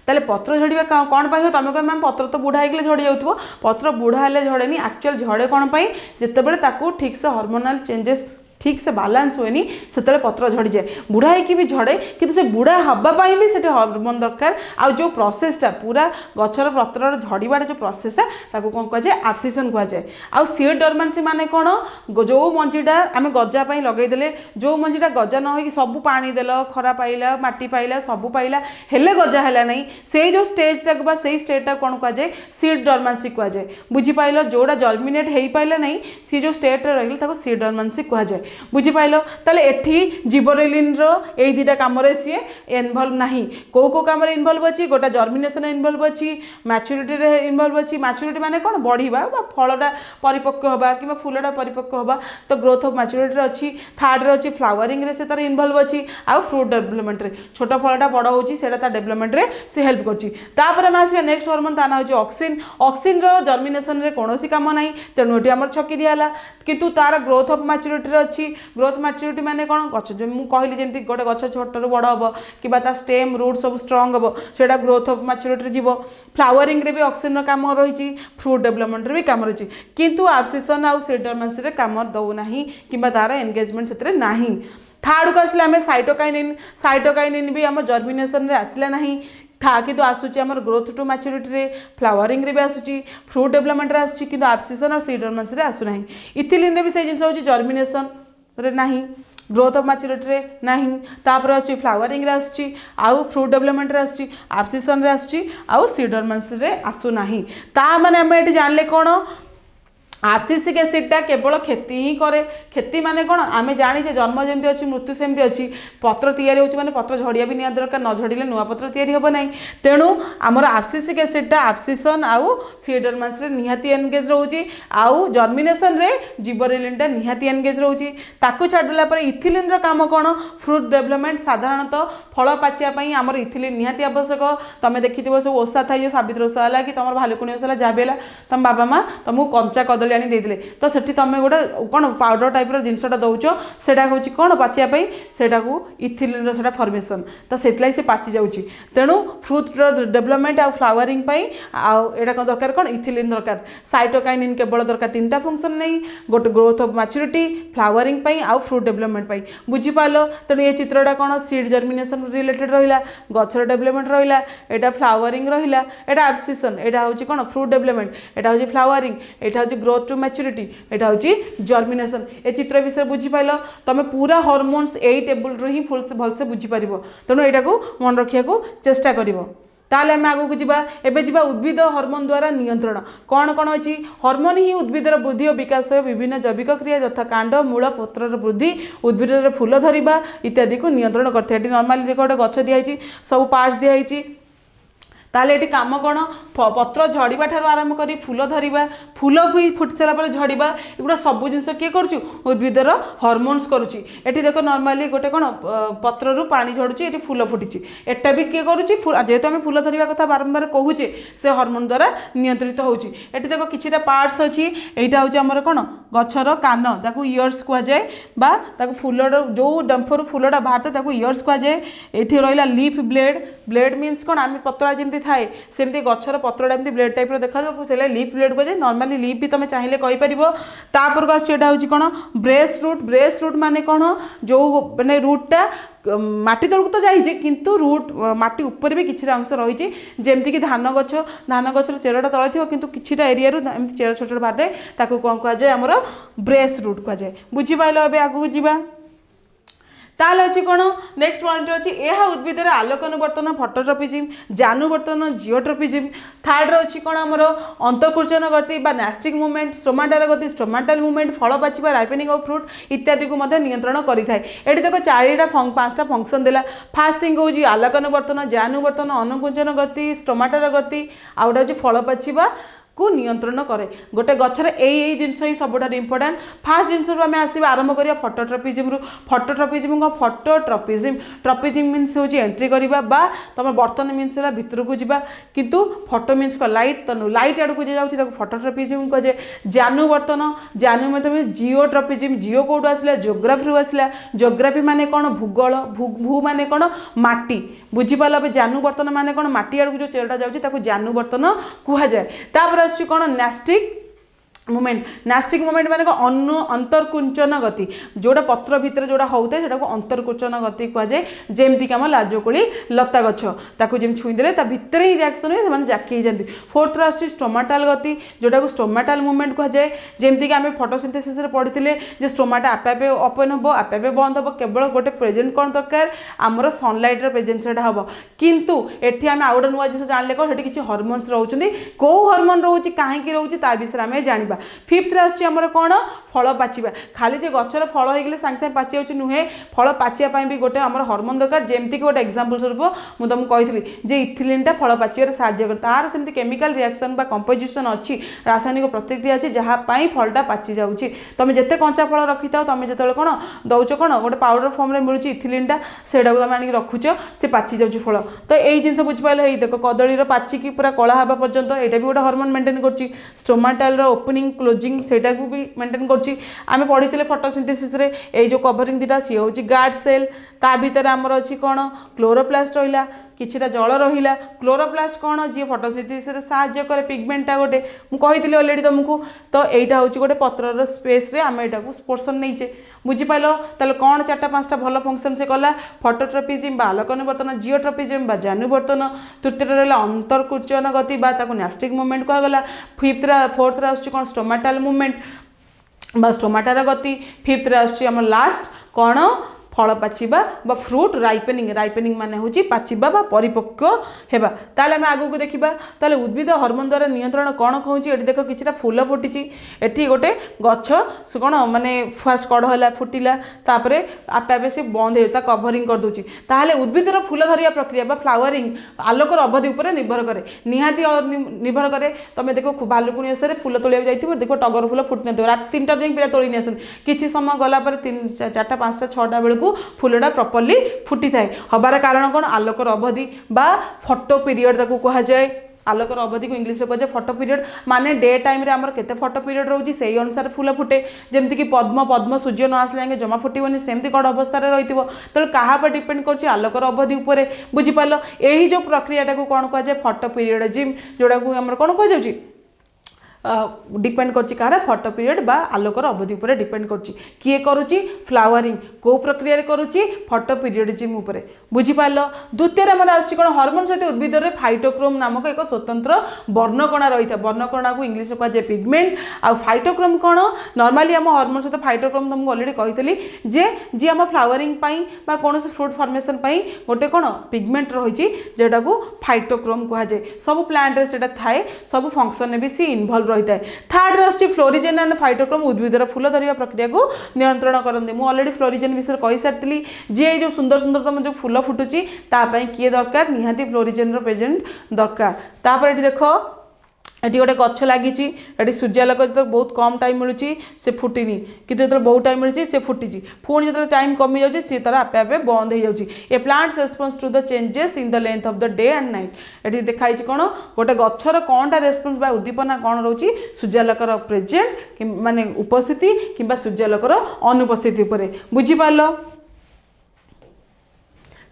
ताले पत्र झड़िया कौन पाई तुम कह मैम पत्र तो बुढ़ा होगी झड़ी जाऊँ पत्र बुढ़ा हेल्ले झड़ेनि एक्चुअल झड़े कौन पाई जितेबाला ताकू ठीक से हार्मोनाल चेंजेस ठीक से बालांस हुए से पत्र झड़ी जाए बुढ़ा होगी भी झड़े कि से बुढ़ा हाँपाई भी से हार्मोन दरकार आ जो प्रोसेसटा पूरा गचर पत्र झड़ार जो प्रोसेसटा कौन कहुए एब्सिशन कहुए आ सीड डोरमेंसी माने कौन जो मंजीटा आम गजापी लगेदेले जो मंजीटा गजा न हो सब पानी देल खरा पाइला माटी पाइला सब पाइला हेले गजा है नहीं से जो स्टेजटा से स्टेजटा कौन कहुए सीड डोरमेंसी कहुए बुझीपाल जोड़ा जर्मिनेट हो पाइला नहीं सी जो स्टेट रही सीड डोरमेंसी कहुए बुझिपाइल ताले एठी जिबरेलिन रो एई दुटा काम रे सी इनवॉल्व नाही को काम रे इनवॉल्व अछि गोटा जर्मिनेशन इनवॉल्व अछि मैच्योरिटी रे इनवॉल्व अछि मैच्योरिटी माने कोन बढ़िबा बा फलटा परिपक्व होबा कि फूलटा परिपक्व होबा तो ग्रोथ ऑफ मैच्योरिटी रे अछि थर्ड रे अछि फ्लावरिंग रे से तार इनवॉल्व अछि आ फ्रूट डेवलपमेंट रे छोट फलटा बड़ होछि सेटा ता डेवलपमेंट रे से हेल्प करछि तापर हम आसी नेक्स्ट हार्मोन ता ना होछि ऑक्सिन ऑक्सिन रो जर्मिनेशन रे कोनोसी काम नाही तेणु एटी हमर छकी दियाला किंतु तार ग्रोथ ऑफ मैच्योरिटी रे अछि ग्रोथ मैच्योरिटी माने कोन गछ जे मु कहली जेंति गोटे गछ छोट रु बड़ हबो किबा ता स्टेम रूट सब स्ट्रांग हबो सेटा ग्रोथ ऑफ मैच्योरिटी रे जीवो फ्लावरिंग रे भी ऑक्सिन रो काम रहिछि फ्रूट डेवलपमेंट रे भी काम रहिछि किंतु एब्सिशन आ सीडरमेंस रे काम दउ नाही किबा तार एंगेजमेंट सेतरे नाही थर्ड को आसले आमे साइटोकाइनिन भी हम जर्मिनेशन रे आसले नाही था कि आसूची आमर ग्रोथ टू मैच्योरिटी रे फ्लावरिंग रे भी आसूची फ्रूट डेवलपमेंट रे आसूची किंतु एब्सिशन और सीडरमेंस रे आसु नाही इथिलिन रे भी से जिंस होची जर्मिनेशन रे नाही ग्रोथ ऑफ मैच्योरिटी रे नाही तापर अछि फ्लावरिंग रे आसूची आउ फ्रूट डेवलपमेंट रे आसूची एब्सिशन रे आसूची आउ सीडरमेंस रे आसु नाही ता माने हम एटी जानले कोन एब्सिसिक एसिडटा केवल खेती ही करे खेती माने कौन आम जाने जन्म जमी अच्छी मृत्यु सेमती अच्छी पत्र तैयारी होची माने पत्र झड़िया भी निया दरकार न झड़िले नुआ पत्र तैयारी होबो नाही तेणु आमर एब्सिसिक एसिडटा एब्सिशन आउ सीडरमेंस रे निहाती एंगेज रहउची आउ जर्मिनेशन रे जिबरेलिनटा निहाती एंगेज रहउची ताकू छाड़ देला पर इथिलिन रो काम कोन फ्रूट डेवलपमेंट साधारणतः फल पाचिया पई आमर इथिलिन निहाती आवश्यक तमे देखिथिबो सब ओसा थाई सावित्री ओसा हला कि तमर भालुकुणी ओसा जाबेला तम बाबा माँ तुमको कंचा कदली आनी देदेले तो सेठी तमे गोटे कौन पाउडर टाइप रो जिनसटा दउच सेटा होची कौन पाचिया पई सेटा को इथिलिन रो सेटा फॉर्मेशन तो सेतलाई से पाची जाउची तेणु फ्रूट डेवलपमेंट आ फ्लावरिंग पई आ एटा को दरकार कौन इथिलिन दरकार साइटोकाइनिन केवल दरकार तीनटा फंक्शन नहीं गोटे ग्रोथ ऑफ मैच्योरिटी फ्लावरिंग पई आ फ्रूट डेवलपमेंट पई बुझी पालो तेणु ये चित्रटा कौन सीड जर्मिनेशन रिलेटेड रहिला गछर डेवलपमेंट रहिला एटा फ्लावरिंग रहिला एटा एब्सिशन एटा होची कौन फ्रूट डेवलपमेंट एटा होची फ्लावरिंग एटा होची ग्रोथ टू मैच्योरिटी एटा होची जर्मिनेशन ए चित्र विषय बुझी पाइलो तमे पूरा हार्मोन्स एई टेबल रो ही फुल से भल से बुझी परिबो तेणु एटा को मन रखिया को चेष्टा करिवो ताले हम आगु जीवा एबे जीवा उद्भिद हार्मोन द्वारा नियंत्रण कौन कौन अच्छी हार्मोन ही उद्भिदर वृद्धि और विकास विभिन्न जैविक क्रिया यथा कांड मूल पत्रर वृद्धि उद्भिदर फूल धरिबा इत्यादि को नियंत्रण करथे एटी नॉर्मली देखो गोटे गछ दिया सब पार्ट्स दिया ताले एटी काम कौन पत्र झड़वा ठार आरंभ करी फूल धरिबा फूल भी फुट सारा पर झड़वा एगुड़ा सब जिनस किए करुचु उद्भिदर हार्मोन्स करुची एटी देखो नॉर्मली गोटे कौन पत्र रु पानी झड़ुची एटी फूल फुटी एटा भी किए करुची जेहेतु आम फूल धरिबा कथा बारंबार कहूचे से हार्मोन द्वारा नियंत्रित होची एटी देखो किछिटा पार्ट्स अछि एटा होची हमर कौन गछर कान ताकू इयर्स कह जाए बा ताकू फूलर जो डंफर फूलटा बाहरते ताकू इयर्स कह जाए एठी रहिला लीफ ब्लेड ब्लेड मीन्स कौन आम पत्रा जेमती थाए सेमती गछर पत्रटा एमती ब्लेड टाइप देखा जाए लीफ ब्लेड को जाए नॉर्मली लीफ भी तुम चाहिए कहीपर तापर आसटा हूँ कौन ब्रेस रूट माने कौन जो मैंने रूटा माटी तलक तो जाइए किंतु रूट माटी ऊपर भी किसी अंश रही जमती धान गचर चेरटा तले थी किंतु किछिटा एरिया एमती चेर छोट छोट बाहर जाए ताकू कौन कह जाए आमर ब्रेस रूट कह जाए बुझीपाल आगू जावा ताल अच्छी कौन नेक्स्ट पॉइंट अच्छी यह उद्भिदर आलोक अनुवर्तन फोटोट्रॉपिज्म जानुवर्तन जिओट्रॉपिज्म थर्ड अच्छी कौन आमर अंतःकुर्चन गति बा न्यास्टिक मूवमेंट स्टोमाटाल गति स्टोमाटाल मूवमेंट फल पाचिबा राइपेनिंग ऑफ फ्रूट इत्यादि को मध्य नियंत्रण करिथाय एठी देखो चारिटा पांचटा फंक्शन देला फास्ट थिंग होची आलोक अनुवर्तन जानुवर्तन अनुकुंचन गति स्टोमाटाल गति आउटा होची फल पाचिबा को नियंत्रण करे गोटे गछर एई जिनस ही सबुठार इंपोर्टेंट फास्ट जिनस आम आसवा आरंभ करिया फोटोट्रॉपिज्म फोटोट्रॉपिज्म ट्रॉपिज्म मीन्स होची एंट्री करिबा बा तुम बर्तन मीन्स है भितर को जीवा किंतु फोटो मीन्स को लाइट तनु लाइट आड़ को जाऊँगी फोटोट्रॉपिज्म कहे जानुवर्तन जानु में तुम जिओट्रॉपिज्म जिओ कौटू आसला जियोग्राफी आसला जियोग्राफी माने कौन भूगोल भू माने कौन माटी बुझीपाल जानुवर्तन माने कौन माटी आड़ को जो चेरटा जाऊँगी जानुवर्तन कह जाए कौन न्यास्टिक मूवमेंट माने अंतर्कुंचन गति जोड़ा पत्र भितर जोड़ा होता है सेटा अंतर्कुंचन गति कह जाए जमती कि आम लाजकोली लता गछ ताकू जमी छुईदे भितर ही रिएक्शन हुए से जाकी जाती फोर्थ आस स्टोमाटाल गति जोटा को स्टोमाटाल मूवमेंट कह जाए जमती कि आम फोटोसिंथेसिस पढ़ी जे स्टोमाटा आपे आपे ओपन हम आपे आपे बंद हम केवल गोटे प्रेजेंट कौन दरकार आमर सनलाइट प्रेजेंस हम किंतु एटी आम आउ गोटे नुआ जिन जानले कौन किसी हरमोन्स रोचे कौ हरमोन रोचे कहीं रोचे ता विषय आम जाना फिफ्थ रे आछी हमर कोन फल पाचिबा खाली जे गछर फल हो गेले सांग सांग पाची जाउची नुहे फल पाचिया पई भी गोटे हमर हार्मोन दरकार जेमति कि गोटे एग्जांपल स्वरूप मु तुम कहितली जे इथिलिन टा फल पाचिया साहाय्य कर तार सेमति केमिकल रिएक्शन बा कंपोजिशन अछि रासायनिक प्रतिक्रिया अछि जहा पई फलटा पाची जाउची तुम जते कंचा फल रखि थाओ तुम जेतले कोन दउचो कोन गोटे पाउडर फॉर्म रे मिलुची इथिलिन टा सेडा को तुम आनी रखुचो से पाची जाउची फल तो एई जिंस बुझ पाइले हेई देखो कदली रो पाची की पूरा कला हबा पर्यंत एटा भी गोटे हार्मोन मेंटेन करची स्टोमाटाल रो ओपनिंग क्लोजिंग सेटा को भी मेंटेन करची आमे पढितले फोटोसिंथेसिस रे एई जो कवरिंग दिटा सी होची गार्ड सेल ता भीतर हमर अछि कोन क्लोरोप्लास्ट रहिला किछिटा जल रहिला क्लोरोप्लास्ट कोन जे फोटोसिंथेसिस रे सहाय्य करे पिगमेंटा गोटे मु कहितली ऑलरेडी तुमको तो एटा होची गोटे पत्र रो स्पेस रे आमे एटा को पोर्शन नैचे बुझी पाइलो ताले कोन चारटा पांचटा भलो फंक्शन से कला फोटोट्रोपिज्म बा आलोक अनुवर्तन जियोट्रोपिज्म बा जानुवर्तन तृतीय रहला अंतरकुंचन गति बा ताको न्यास्टिक मूवमेंट कहा गला फिफ्थ रा फोर्थ रा आछी कोन स्टोमाटाल मूवमेंट बा स्टोमाटार गति फिफ्थ रे आछी हम लास्ट कोन फल पाचिबा बा फ्रूट राइपनिंग माने होची पाचिबा बा परिपक्व हेबा ताले हम आगु को देखिबा ताले उद्भिद हार्मोन द्वारा नियंत्रण कोन कहूची एठी देखो किछटा फूल फुटिची एठी गोटे गछ कोन माने फर्स्ट कड होला फुटिला तापरे आपे आपे से बंद हेता कवरिंग कर दोची ताले उद्भिद रो फूल धरिया प्रक्रिया बा फ्लावरिंग आलोकर अवधि ऊपर निर्भर करे निहाती निर्भर करे तमे देखो भालुकुणी असरे फूल तोलिया जाइथिबो देखो टगर फूल फुटने दो रात 3टा दिन पिला तोली नेसन किछि समय गला पर 3 4टा 5टा 6टा बेल को फूलटा प्रॉपर्ली फुटी थाए हबार कारण कोन आलोकर अवधि बा फोटो पीरियड ताको कहा जाए आलोकर अवधि को इंग्लिश कह जाए फोटो पीरियड माने डे टाइम रे हमर केते फोटो पीरियड रहउची सेही अनुसार फूल फुटे जेमति कि पद्म सूर्य न आसले आगे जमा फुटीबनी सेमति कड अवस्था रे रहितिबो त कहा पर डिपेंड करछि आलोकर अवधि ऊपर बुझी पालो एही जो प्रक्रियाटा को कोन कह जाए फोटो पीरियडिज्म जोडा को हमर कोन कह जाउची डिपेंड करछि कार फोटो पीरियड बा आलोकर अवधि ऊपर डिपेंड करछि किए करूछि फ्लावरिंग को प्रक्रिया रे करूछि फोटो पीरियडिज्म ऊपर बुझी पालो द्वितीय रे हमर आछि कोन हार्मोन सहित उद्भिद रे फाइटोक्रोम नामक एक स्वतंत्र वर्णकणा रहिता वर्णकणा को इंग्लिश कह जाय पिगमेंट आ फाइटोक्रोम कोन नॉर्मली हम हार्मोन सहित फाइटोक्रोम तुमको ऑलरेडी कहितली जे हम फ्लावरिंग पई बा कोन फ्रूट फॉर्मेशन पई गोटे कोन पिगमेंट रहिछि जेटा को फाइटोक्रोम कह जाय सब प्लांट रे सेटा थाए सब फंक्शन ने भी सी इन्वॉल्व रही है थर्ड रही फ्लोरिजेन एंड फाइटोक्रोम उद्भिदर फूल धरिया प्रक्रिया को नियंत्रण करते मुझे ऑलरेडी फ्लोरिजेन विषय कही सारी जे जो सुंदर सुंदर तुम जो फूल फुटुची तापाई किए दरकार निहाती फ्लोरिजेन प्रेजेंट दरकार तापर ये देख एटी गोटे गछ लगी सूर्यालोक जो बहुत कम टाइम मिलूँ से फुटिनी कि जो बहुत टाइम मिली से फुटी पुणी जो टाइम कमी जाऊँगी सी तार आपे आपे बंद हो जाऊँगी ए plants response to the changes in the length of the day and night ये देखाई कौन गोटे गचर कौनटा रेस्पॉन्स बा उद्दीपना कौन रोचे सूर्यालोकर प्रेजेंट माने उपस्थिति कि सूर्यालोकर अनुपस्थिति उपर बुझीपार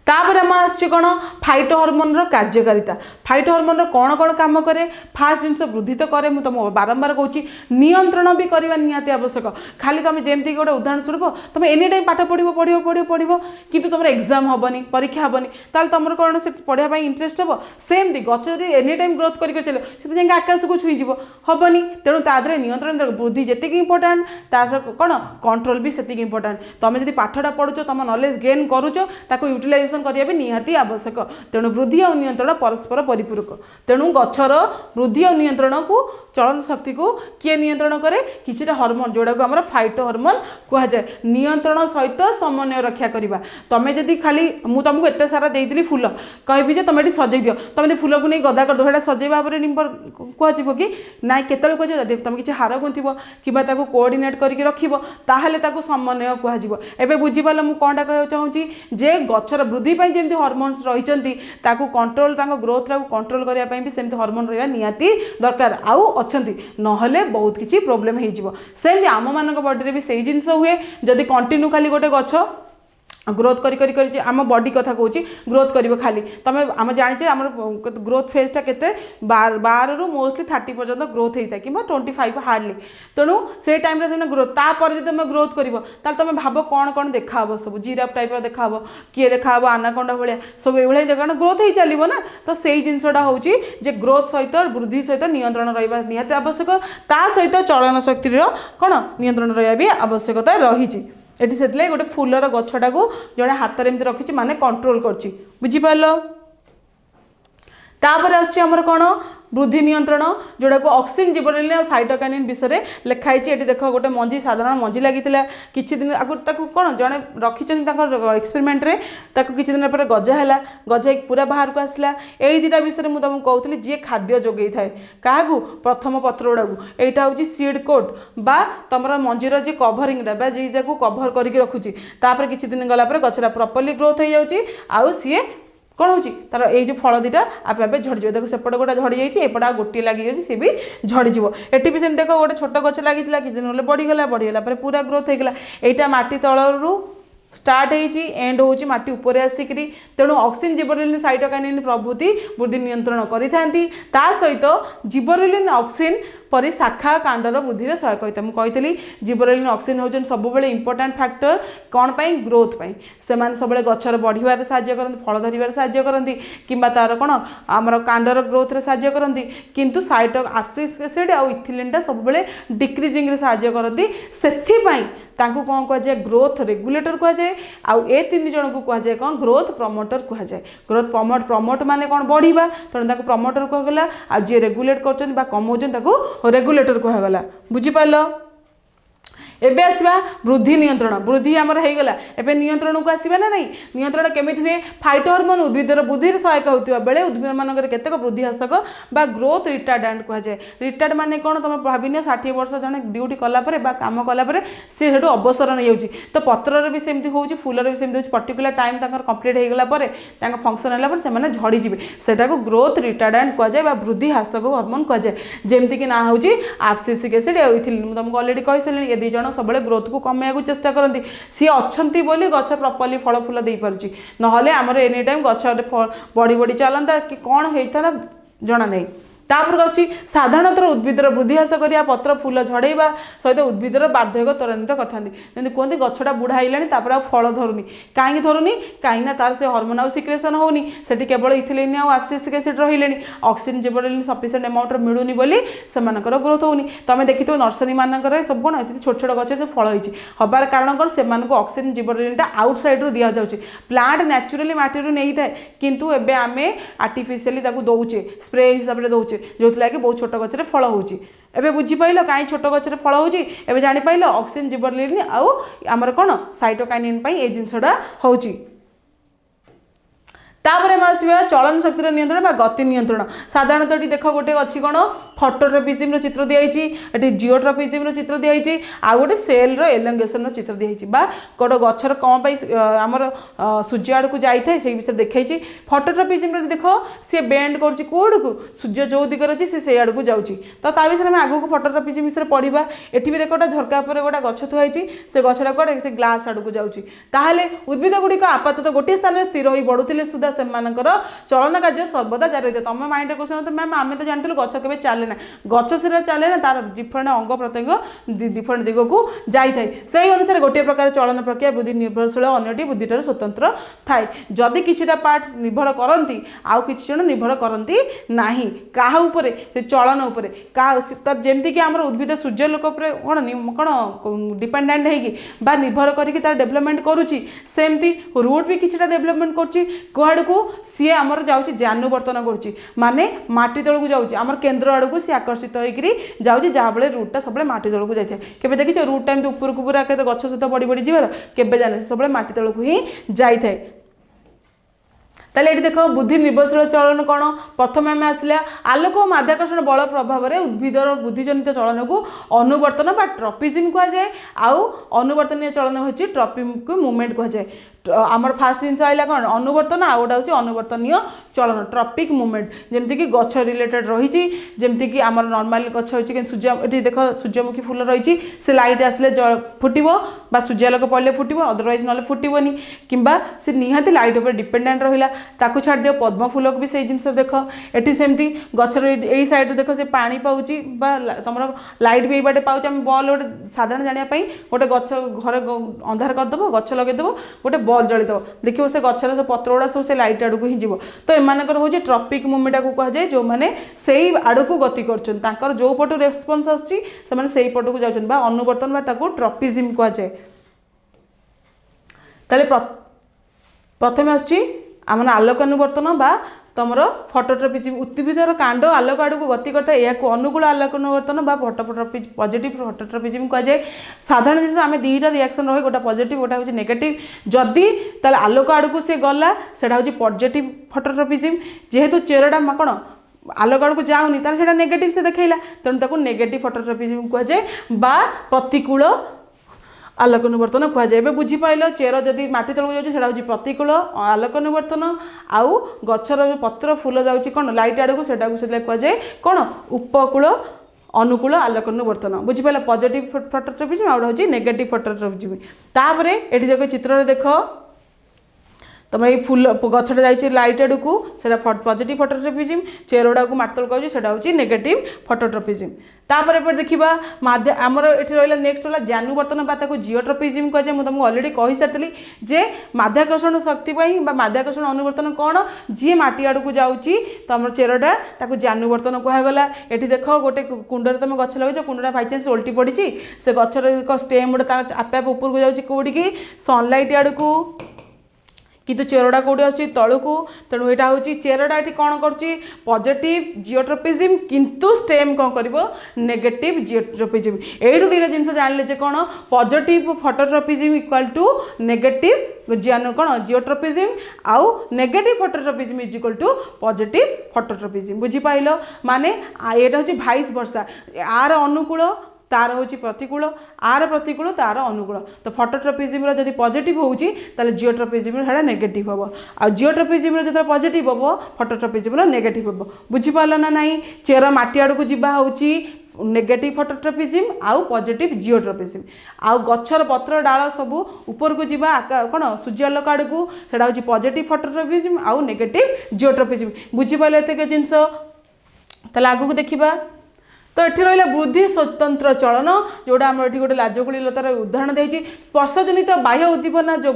तापर आम आसण फाइटो हार्मोन कार्यकारिता फाइटो हार्मोन कौन कौन काम करे फास्ट जिनस वृद्धि तो करे मुझे तुम बारंबार कहूँ नियंत्रण भी करवा निहाती आवश्यक खाली तुम जमती गोटे उदाहरण स्वरूप तुम एनी टाइम पाठ पढ़ो पढ़ो पढ़ो पढ़ो कितु तुम एग्जाम हेनी परीक्षा हेनी ताल तुम कौन से पढ़ाई इंटरेस्ट हम सेमती गच जब एनी टाइम ग्रोथ कर चलो से जाए आकाश को छुईज हेनी तेणु तादे नियंत्रण वृद्धि जी इंपोर्टाट कौन कंट्रोल भी से इंपोर्टाट तुम जब पाठटा पढ़ुच तुम नॉलेज गेन करुच यूटिलाइजेशन करिया भी निहाती आवश्यक तेणु वृद्धि और नियंत्रण परस्पर परिपूरक तेणु गछर वृद्धि और नियंत्रण को चलन शक्ति को किए नियंत्रण करे किछिटा हार्मोन जोड़ा को हमर फाइटो हार्मोन कहा जाए नियंत्रण सहित समन्वय रक्षा करबा तमे जदी खाली मु तुमको एते सारा देइतली फूल कहबी जे तमे एटी सजै दियो तमे फूल को नहीं गदा कर दो हेटा सजै भाबरे निंबर कह जिवो कि नाइ केतल कह जे तमे किछि हार गुंथिबो किबा ताको कोऑर्डिनेट करके रखिबो ताहाले ताको समन्वय कह जिवो एबे बुझी पालो मु कोनटा कह चाहूची जे गछर वृद्धि पई जेमति हार्मोन्स रहिचंती ताको कंट्रोल ताको ग्रोथ रा कंट्रोल करिया पई भी सेमति हार्मोन रहया नियाती दरकार आउ अछंती नहले बहुत किछि प्रॉब्लम हे जिवो सेमति आम मानक बॉडी रे भी सेही जिंस हुए जदी कंटिन्यू खाली गोटे गछ ग्रोथ करी आम बॉडी कथा कहूँ ग्रोथ कर खाली तुम आम जाने आम ग्रोथ फेजटा के 12 रु मोस्टली 30 पर्यटन ग्रोथ होता है कि 25 हार्डली तेणु से टाइम तुम ग्रोथ तापर जो तुम ग्रोथ कर तुम भाव कौन कौन देखा सब जिराफ टाइप देखा किए देखा आनाकोंडा भाया सब ये देखा ग्रोथ हो चलो ना तो से जिनसा हूँ ग्रोथ सहित वृद्धि सहित नियंत्रण रहा निहाती आवश्यक ता सहित चलन शक्ति कौन नियंत्रण रहा भी आवश्यकता रही एटी से गोटे फूलर गछटा को जड़े हाथ में रखी माने कंट्रोल करछि बुझी पारलो तापर आसछि हमर कोन वृद्धि नियंत्रण जोड़ा को ऑक्सीजन जिबरेलिन और साइटोकाइनिन विषय लिखाई ये देख गोटे मंजी साधारण मंजी लगी किछि दिन आगु कौन जड़े रखी एक्सपेरिमेंट रे ताकू किछि दिन पर गजा है गजा पूरा बाहर को आसला यही दुटा विषय मुझे तुमको कहूली जी खाद्य जोगई थाए क्या प्रथम पत्र गुड़ा यहाँ हूँ सीड कोट बा तुम मंजीर जी कभरिंग जी कभर करके रखुची तापर किछि दिन गला गछटा प्रॉपर्ली ग्रोथ हो जाउची आउ सी कौन हो तार ये जो फल दुटा आपे आपे झड़िज देख सेपटे गोटे झड़ी जाइए एपटे आ गोटे लगी सी भी झड़ीज एटी भी सेम देख गोटे छोट गच लगी किसी दिन बढ़ीगला पूरा ग्रोथ होगा यहाँ माटी तलू स्टार्ट होती एंड होची माटी ऊपर आसिक तेणु ऑक्सीजन जिबरेलिन साइटोकाइनिन प्रभृति वृद्धि नियंत्रण करि सहित जिबरेलिन ऑक्सीजन परी शाखा कांडर वृद्धि सहायक होता है मुझे जिबरेलिन ऑक्सीजन होचन सब इंपोर्टेंट फैक्टर कौन पाई ग्रोथ पाई से सब गचर बढ़िबार साहाय्य करती फल धरिबार साहाय्य करती किंबा तार कौन आमर कांडर ग्रोथ रे साहाय्य करती किंतु साइटोक्सिक एसिड और इथिलिनटा सब डिक्रिजिंग रे साहाय्य करती से तांको कौन कहुए ग्रोथ रेगुलेटर कहुए आउ ए तीन जन को कहुए कौन ग्रोथ प्रमोटर कहुए ग्रोथ प्रमोट माने कौन बढ़िबा तेणु प्रमोटर कहगला आ जी रेगुलेट कर कमौन रेगुलेटर कहगला बुझीपार एबे आसवा वृद्धि नियंत्रण वृद्धि आमर हो गला एबे नियंत्रण को आसवा ना नहीं नियंत्रण केमिति हुए फाइटो हार्मोन उद्भिदर वृद्धि सहायक होता बेले उद्भिद मानक केतक वृद्धि हासक बा ग्रोथ रिटार्डांट कहुए रिटार्ड माने कौन तुम भाविन 60 वर्ष जन ड्यूटी कलापर काम कलापर सी हेठू अवसर नहीं जाऊँगी तो पत्र भी सेमती हो फूलर भी सेमती हो पर्टिकुलर टाइम तक कंप्लीट हो गला फंक्शन है से झड़ीजे सेटा को ग्रोथ रिटार्डांट कहुए वृद्धि हासक हार्मोन कहुए जमती ना हूँ एब्सिसिक एसिड तुमको अलरेडी कही सारे ये दी जन सब ग्रोथ को कमेया चेष्टा करती सी अच्छा गच प्रॉपर्ली फल फूल दे पार्टी ना आमर एनी टाइम गच बढ़ी बढ़ी चलता कि कौन होता जना नहीं तापर आसी साधारणतः उद्भिदर वृद्धि हास करिया पत्र फूल झड़ेबा सहित उद्भिदर बार्धक्य त्वरान्वित करथांती जंती कहते गछटा बुढ़ा आइलानी तापर आ फल धरुनी काई धरुनी काई ना तार से हार्मोन आउ सिक्रेशन होनी सेठी केवल इथिलिन आ एब्सिसिक एसिड रहिलेनी ऑक्सीजन जिबरेलिन सफिशिएंट अमाउंट मिलुनी बोली सेमानकर ग्रोथ होनी तमे देखितो नर्सरी मानकर सब कोन छोट छोट गछ से फल होईची हबार कारण कोन सेमानको ऑक्सीजन जिबरेलिनटा आउटसाइड रु दिया जाउची प्लांट नेचुरली माटी रु नेई थाए किंतु एबे आमे आर्टिफिशियली ताकू दउचे स्प्रे हिसाब रे दउचे जो लगे बहुत छोट गचरे फल होची एबे बुझीपाइल कहीं छोट गचरे फल होची एबे जानिपाइल ऑक्सीजन जिबरेलिन आउ आमर कोन साइटोकाइनिन पई ए जिनसडा होची तापर आसवा चलन शक्तिर नियंत्रण बा गति नियंत्रण साधारणतः देख गोटे अच्छी कौन फोटोट्रोपिज्म चित्र दिखाई ये जिओट्रोपिज्म चित्र दिखाई आ गोटे सेल एलंगेशन चित्र दिखाई गोटे गचर कौन आमर सूर्य आड़ को जाए से विषय देखी फोटोट्रोपिज्म देख सी बेंड कर को सूर्य जो दिगरे अच्छी से आड़ को जाऊँगी तो ता विषय में आगू फोटोट्रोपिज्म विषय पढ़ा एटी भी देख गोटे झरका पर गोटे गछ थुआई से गछटा कड़े से ग्लास आड़ को जाऊँगी ताहले उद्भिद गुड़िक आपाततः गोटे स्थान में स्थिर हो बढ़ुले सुधा से चलन कार्य सर्वदा जारी रही तुम माइंड क्वेश्चन तो मैम आम तो जानते गच के चले ना गच से चले ना तार डिफरेंट अंग प्रत्यंग डिफरेंट दिग को जाए से अनुसार गोटे प्रकार चलन प्रक्रिया बुद्धि निर्भरशील अन्यटी बुद्धिठार स्वतंत्र थाए जदि किछिटा पार्ट निर्भर करती आउ किछि जन निर्भर करती नाही काहा उपरे से चलन उपरे का जेमती कि आमर उद्भिद सूर्यलोक उपरे कौन डिपेंडेंट होगी बा निर्भर करके तार डेवलपमेंट करुच्ची सेमती रूट भी किछिटा डेवलपमेंट करुच्ची कुआड़ को सी आमर जाऊँगी जानुवर्तन करुच्ची माने माटी तल को जाऊँगी आमर केन्द्र आड़ को सी आकर्षित होकर जाऊँगी जहाँ बेले रूटा सब माटी तल को जाए केवे देखिए रूटा एमती ऊपर को पूरा गछ सहित बढ़ी बढ़ी जीवार केवे जाने सब माटी तल को ही जाए ताले ये देख बुद्धि निर्भरशील चलन कौन प्रथम आम आसला आलोक और माध्याकर्षण बल प्रभाव में उद्भिदर बुद्धिजनित चलन को अनुवर्तन बा ट्रपिज्म कहुए आउ अनुवर्तनीय चलन होची ट्रपिक मुवमेंट कहुए आमर फास्ट जिन आइला कौन अनुवर्तन आ गोटा हूँ अनुवर्तनीय चलन ट्रपिक मुवमेंट जमती गछ रिलेटेड रही जमती कि आमर नॉर्मल गछ हो सूर्य ये देख सूर्यमुखी फूल रही से लाइट आसले फुटब बा सूर्यालोक पड़े फुटब अदरवाइज ना फुटबनी किंबा से निहाती लाइट उपर डिपेंडेंट रहा ताकू छाड़ दियो पद्म फूल को भी से जिन देख ये सेमती गचर यही सैड देख से पानी पाँच तुम लाइट भी ये पाँच आम बल गोटे साधारण जानापी गोटे गच घर अंधार करदेव गच लगेदेव गोटे बल जलिदेव देखिए से गचर से पत्र गुड़ा सब से लाइट आड़ को ही जीव तो एमानकर हूँ ट्रपिक मुवमेंट को कहुए जो मैंने से आड़ को गति कर जो पटू रेस्पन्स आसुच्ची पटू को जाऊँ अनुवर्तन बा ट्रपिज्म कहुए ताले प्रथम आसुच्ची आम आलोक अनुवर्तन बा तुमर फोटोट्रॉपिज्म उद्भिदर कांड आलोक आड़ को गति करता है या अनुकूल आलोक अनुवर्तन बा पॉजिटिव फोटोट्रॉपिज्म कह जाए। साधारण जिन आम दुईटा रिएक्शन रहे गोटा पॉजिटिव गोटा हूँ नेगेटिव जदि ताल आलोक आड़ को सी गला से हूँ पॉजिटिव फोटोट्रॉपिज्म जेहेतु चेरटा कौन आलोक आड़ को जाऊनी ताल नेगेटिव से देखला तेणु ताको नेगेटिव फोटोट्रॉपिज्म कह जाए बा प्रतिकूल आलोक अनुवर्तन कह जाए। बुझीपाल चेर जदि माटी तलू जाऊँगी प्रतिकूल आलोक अनुवर्तन आउ गचर पत्र फूल जाऊँगी कौन लाइट आड़ को कह जाए कौन उपकूल अनुकूल आलोक अनुवर्तन। बुझीपाल पॉजिटिव फोटोट्रॉपिज्म आउ हूँ नेगेटिव फोटोट्रॉपिज्म। तापर ये जो चित्र देख तुम ये फूल गछटा जाइए लाइट आड़ को पॉजिटिव फोटोट्रॉपिज्म चेरगुड़ा को माटी तलू जाऊँगी हूँ नेगेटिव फोटोट्रॉपिज्म। तापर एपटे देखा माध्य आमर ये रहा नेक्स्ट है जानुवर्तन बा जिओट्रॉपिज्म कह जाए। मुझे तुमको अलरेडी कही सारी जे माध्याकर्षण शक्ति माध्याकर्षण अनुवर्तन कौन जी माटी आड़ को जाऊँगी तुम चेरटा ताको जानुवर्तन कहगला। ये देख गोटे कुंडे तुम गछ लगे कुंडा बाईचान्स ओल्टी पड़ी से गचर स्टेम गोटे आपे आपे ऊपर को जाऊँगी कौटी सनलाइट आड़ को किंतु चेरटा कौटी आस तलू तेणु यहाँ हूँ चेरटा ये कौन कर पॉजिटिव जिओट्रॉपिज्म किंतु स्टेम कौन कर नेगेटिव जिओट्रॉपिज्म। यू दुईटा जिन जानले कौन positive phototropism equal to negative कौन जिओट्रॉपिज्म आउ negative phototropism is equal to positive phototropism. बुझीपाल माने यहाँ हूँ भाइस वर्षा आर अनुकूल तार हूँ प्रतिकूल आर प्रतिकूल तार अनुकूल। तो फोटोट्रॉपिज्म जब पॉजिटिव होची जिओट्रॉपिज्म है नेगेटिव हम आ जिओट्रॉपिज्म जो पॉजिटिव हम फोटोट्रॉपिज्म नेगेटिव हम। बुझीपाल ना नाई चेर माटी आड़ को जीवा हूँ नेगेटिव फोटोट्रॉपिज्म आउ पॉजिटिव जिओट्रॉपिज्म आउ गछर पत्र डाल सब ऊपर को जीवा कौन सूर्यालोक आड़ को हूँ पॉजिटिव फोटोट्रॉपिज्म आउ नेगेटिव जिओट्रॉपिज्म। बुझीपाल एतिक जिनस ताले आगु को देखिबा। तो ये रहा वृद्धि स्वतंत्र चलन जोड़ा आम ये गोटे लाजकुड़ी लतार उदाहरण देती स्पर्शजनित बाह्य उद्दीपना जो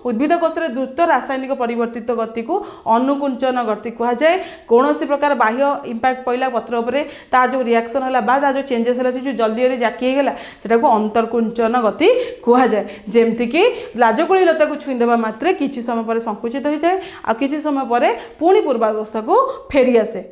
उद्भिद कोष द्रुत रासायनिक परिवर्तित गति को अनुकुंचन गति कह जाए। कौन सी प्रकार बाह्य इंपैक्ट पड़ा पत्र उपरे तार जो रिएक्शन है तार जो चेंजेस है जो जल्दी जल्दी जाकी होगा से अंतर्कुंचन गति कह जाए। जमतीक लाजकुड़ी लता को छुईदेवा मात्रे किसी समय पर संकुचित होता है आ किसी समय पर पुणी पूर्वावस्था को फेरी आसे।